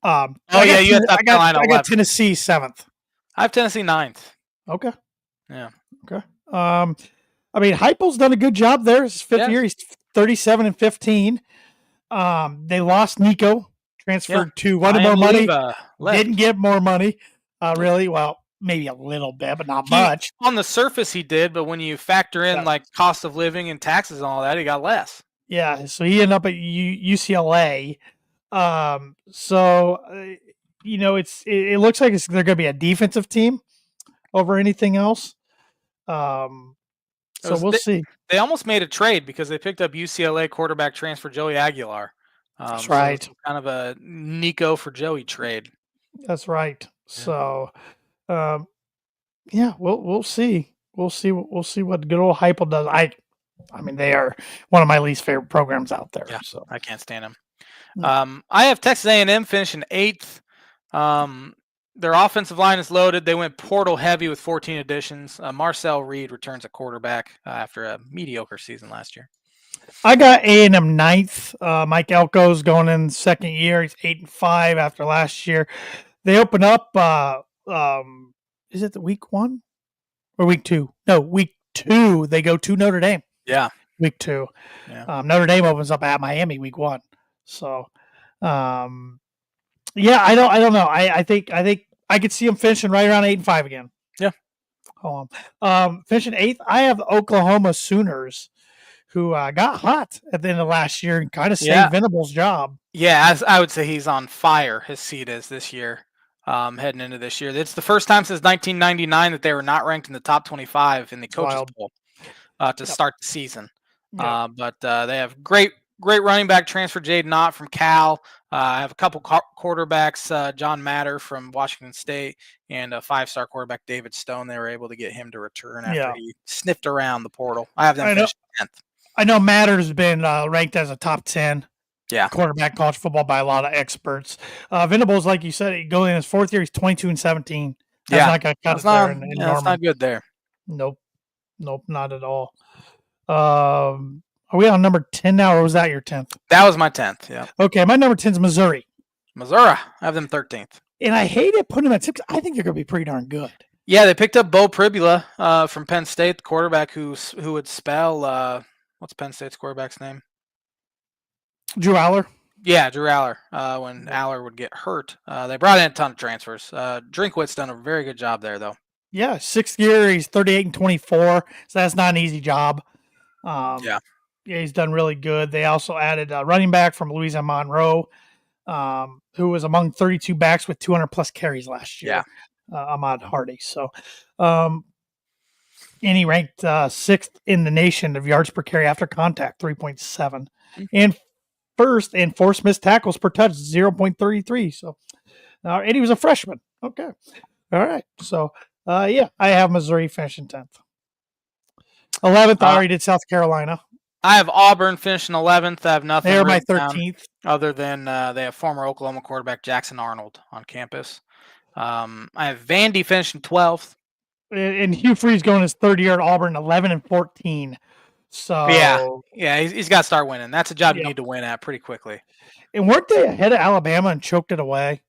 You have South Carolina. I got Tennessee 7th. I have Tennessee 9th. Okay. Yeah. Okay. I mean, Heupel's done a good job there. His 5th year, he's 37-15. They lost Nico, transferred to wanted more money. Didn't get more money. Really? Well, maybe a little bit, but not much. On the surface, he did, but when you factor in like cost of living and taxes and all that, he got less. Yeah, so he ended up at UCLA. It looks like they're going to be a defensive team over anything else. We'll see. They almost made a trade because they picked up UCLA quarterback transfer Joey Aguilar. That's right. So kind of a Nico for Joey trade. That's right. Yeah. So, we'll see. We'll see what good old Heupel does. I mean, they are one of my least favorite programs out there. Yeah, so I can't stand them. I have Texas A&M finishing 8th. Their offensive line is loaded. They went portal heavy with 14 additions. Marcel Reed returns at quarterback after a mediocre season last year. I got A&M 9th. Mike Elko's going in 2nd year. He's 8-5 after last year. They open up. Is it the week 1 or week 2? No, week 2. They go to Notre Dame. Yeah, week 2. Yeah. Notre Dame opens up at Miami week 1. So, I don't know. I think I could see them finishing right around 8-5 again. Yeah. Finishing 8th. I have the Oklahoma Sooners, who got hot at the end of last year and kind of saved Venable's job. Yeah, I would say he's on fire. His seat is this year, heading into this year. It's the first time since 1999 that they were not ranked in the top 25 in the coaches poll to start the season. But they have great running back transfer Jade Knott from Cal. I have a couple quarterbacks, John Matter from Washington State, and a 5-star quarterback, David Stone. They were able to get him to return after he sniffed around the portal. I have them finished 10th. I know Matter's been ranked as a top 10 quarterback college football by a lot of experts. Venables, like you said, going in his 4th year, he's 22-17. That's not going to cut it there. That's not good there. Nope, not at all. Are we on number 10 now, or was that your 10th? That was my 10th, yeah. Okay, my number 10 is Missouri. I have them 13th. And I hate it putting them at 6. I think they're going to be pretty darn good. Yeah, they picked up Bo Pribula from Penn State, the quarterback who would spell what's Penn State's quarterback's name? Drew Aller. Yeah, Drew Aller. When Aller would get hurt, they brought in a ton of transfers. Drinkwitz's done a very good job there, though. Yeah, 6th year, he's 38-24, so that's not an easy job. Yeah, he's done really good. They also added a running back from Louisiana Monroe, who was among 32 backs with 200-plus carries last year. Yeah, Ahmad Hardy. So, and he ranked 6th in the nation of yards per carry after contact, 3.7, and 1st in forced missed tackles per touch, 0.33. So, and he was a freshman. Okay, all right. So, I have Missouri finishing 10th. 11th, I already did South Carolina. I have Auburn finishing 11th. I have nothing. They're my 13th. Other than they have former Oklahoma quarterback Jackson Arnold on campus. I have Vandy finishing 12th. And Hugh Freeze going his 3rd year at Auburn, 11-14. So yeah, he's got to start winning. That's a job you Yep. need to win at pretty quickly. And weren't they ahead of Alabama and choked it away?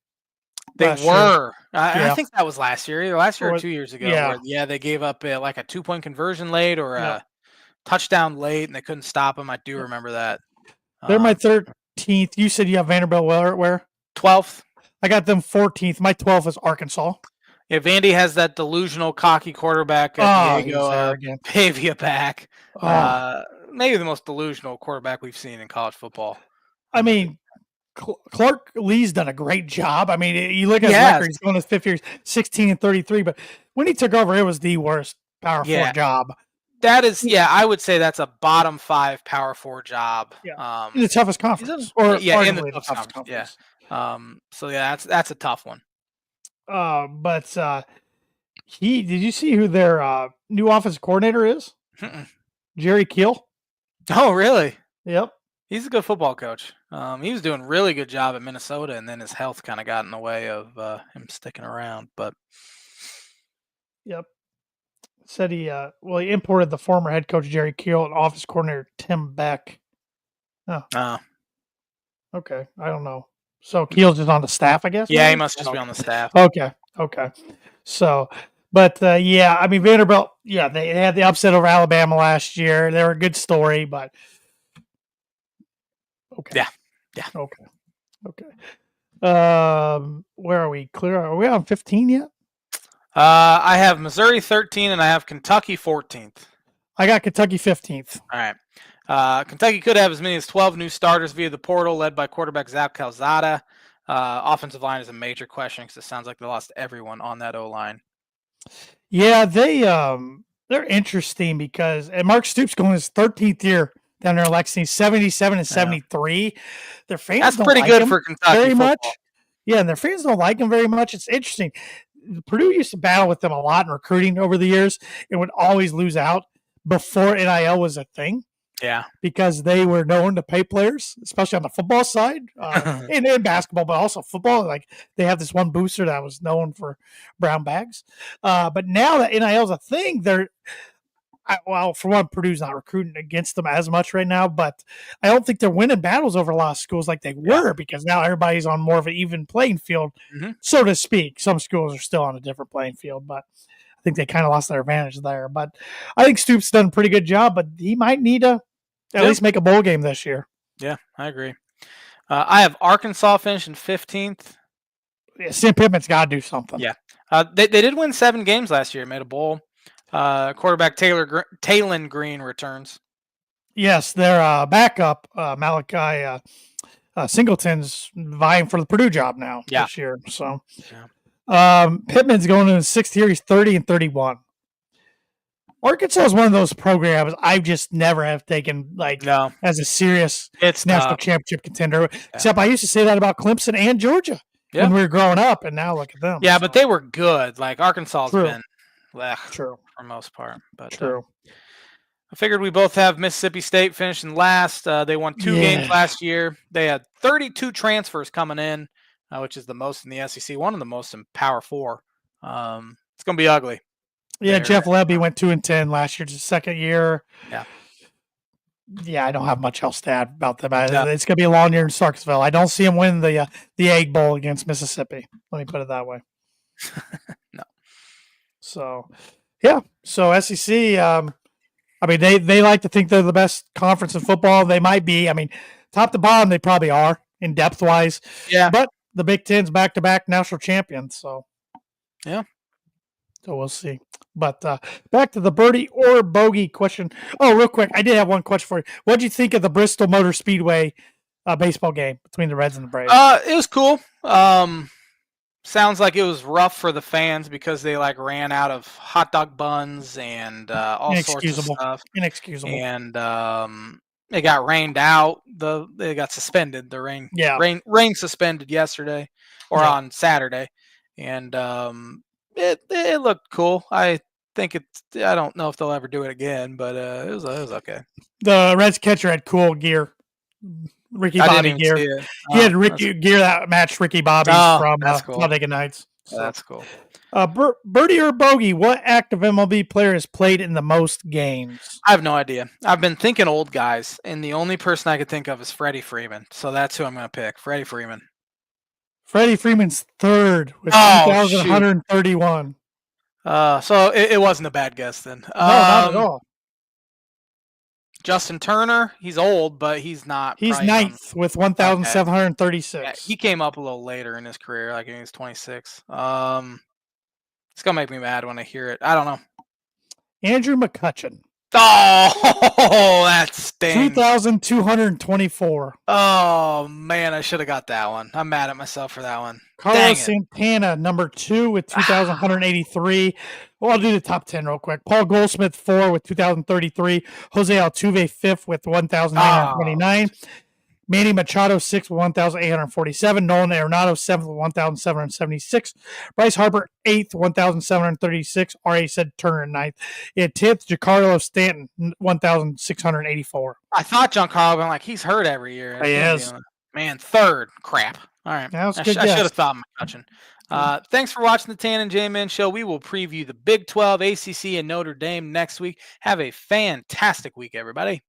They last year? were. I Yeah. think that was last year, either last year or Or 2 years ago, yeah. where they gave up like a 2-point conversion late or Yep. a touchdown late, and they couldn't stop them. I do Yep. remember that. They're my 13th. You said you have Vanderbilt where? 12th. I got them 14th. My 12th is Arkansas. Yeah, Vandy has that delusional, cocky quarterback, He's there again. Pavia back. Oh, Maybe the most delusional quarterback we've seen in college football. I mean, Clark Lee's done a great job. I mean, you look at his Yes. record; he's going his 5th year, 16-33. But when he took over, it was the worst Power 4 job. That is, I would say that's a bottom 5 Power 4 job. Yeah. In the toughest conference, or in the toughest toughest conference. Yeah. So that's a tough one. But did you see who their new offensive coordinator is? Jerry Keel. Oh, really? Yep. He's a good football coach. He was doing a really good job at Minnesota, and then his health kind of got in the way of him sticking around. But yep, said he imported the former head coach Jerry Keel and office coordinator Tim Beck. Oh, okay. I don't know. So Keel's just on the staff, I guess. Yeah, he must just be on the staff. Okay. So, but I mean Vanderbilt. Yeah, they had the upset over Alabama last year. They were a good story, but okay. Yeah. Okay. Where are we? Clear? Are we on 15 yet? I have Missouri 13 and I have Kentucky 14th. I got Kentucky 15th. All right. Kentucky could have as many as 12 new starters via the portal, led by quarterback Zach Calzada. Offensive line is a major question because it sounds like they lost everyone on that O-line. Yeah, they're interesting because Mark Stoops going his 13th year down there in Lexington, 77 and 73. Their fans That's don't pretty like good him for Kentucky very football. much. Yeah, and their fans don't like him very much. It's interesting. Purdue used to battle with them a lot in recruiting over the years and would always lose out before NIL was a thing. Yeah. Because they were known to pay players, especially on the football side, and in basketball, but also football. Like they have this one booster that was known for brown bags. But now that NIL is a thing, for one, Purdue's not recruiting against them as much right now, but I don't think they're winning battles over a lot of schools like they were because now everybody's on more of an even playing field, so to speak. Some schools are still on a different playing field, but I think they kind of lost their advantage there. But I think Stoops done a pretty good job, but he might need to at least make a bowl game this year. Yeah, I agree. I have Arkansas finishing 15th. Yeah, Sam Pittman's got to do something. Yeah. They did win 7 games last year, made a bowl. Quarterback Taylon Green returns. Yes, their backup, Malachi Singleton's vying for the Purdue job now this year. So Pittman's going in his 6th year. He's 30 and 31. Arkansas is one of those programs I just never have taken as a serious national championship contender. Except I used to say that about Clemson and Georgia when we were growing up, and now look at them. Yeah, but they were good. Like Arkansas has been true for most part. But true. I figured we both have Mississippi State finishing last. They won 2 games last year. They had 32 transfers coming in, which is the most in the SEC, one of the most in Power 4. It's going to be ugly. Yeah, Jeff Lebby went 2-10 last year. It's his 2nd year. Yeah, I don't have much else to add about them. It's going to be a long year in Starksville. I don't see him winning the Egg Bowl against Mississippi. Let me put it that way. No. So, So SEC, I mean, they like to think they're the best conference in football. They might be. I mean, top to bottom, they probably are in depth-wise. Yeah. But the Big Ten's back-to-back national champions, so. Yeah. So we'll see. But back to the birdie or bogey question. Oh, real quick, I did have one question for you. What did you think of the Bristol Motor Speedway baseball game between the Reds and the Braves? It was cool. Sounds like it was rough for the fans because they ran out of hot dog buns and all sorts of stuff. Inexcusable. And it got rained out. They got suspended. The rain suspended yesterday or on Saturday, and it looked cool. I think I don't know if they'll ever do it again, but it was okay. The Reds catcher had cool gear. Ricky Bobby gear. He had gear that matched Ricky Bobby's from Talladega Nights. So, That's cool. Birdie or bogey, what active MLB player has played in the most games? I have no idea. I've been thinking old guys, and the only person I could think of is Freddie Freeman. So that's who I'm going to pick. Freddie Freeman. Freddie Freeman's third with Oh, shoot. 2,131. So it wasn't a bad guess then. No, not at all. Justin Turner, he's old, but he's not. He's probably young. ninth with 1,736. Yeah, he came up a little later in his career, like he was 26. It's gonna make me mad when I hear it. I don't know. Andrew McCutchen. Oh, that stings. 2,224. Oh man, I should have got that one. I'm mad at myself for that one. Carlos Santana, number 2 with 2,183. Well, I'll do the top 10 real quick. Paul Goldschmidt, 4 with 2,033. Jose Altuve, 5th with 1,929. Manny Machado, 6th with 1,847. Nolan Arenado, 7th with 1,776. Bryce Harper, 8th, 1,736. Already said Turner, 9th. At 10th, Giancarlo Stanton, 1,684. I thought Giancarlo, but I'm like, he's hurt every year. He is. Man, third. Crap. All right. That was I good should have thought McCutchen. Thanks for watching the Tan and J-Man Show. We will preview the Big 12, ACC, and Notre Dame next week. Have a fantastic week, everybody.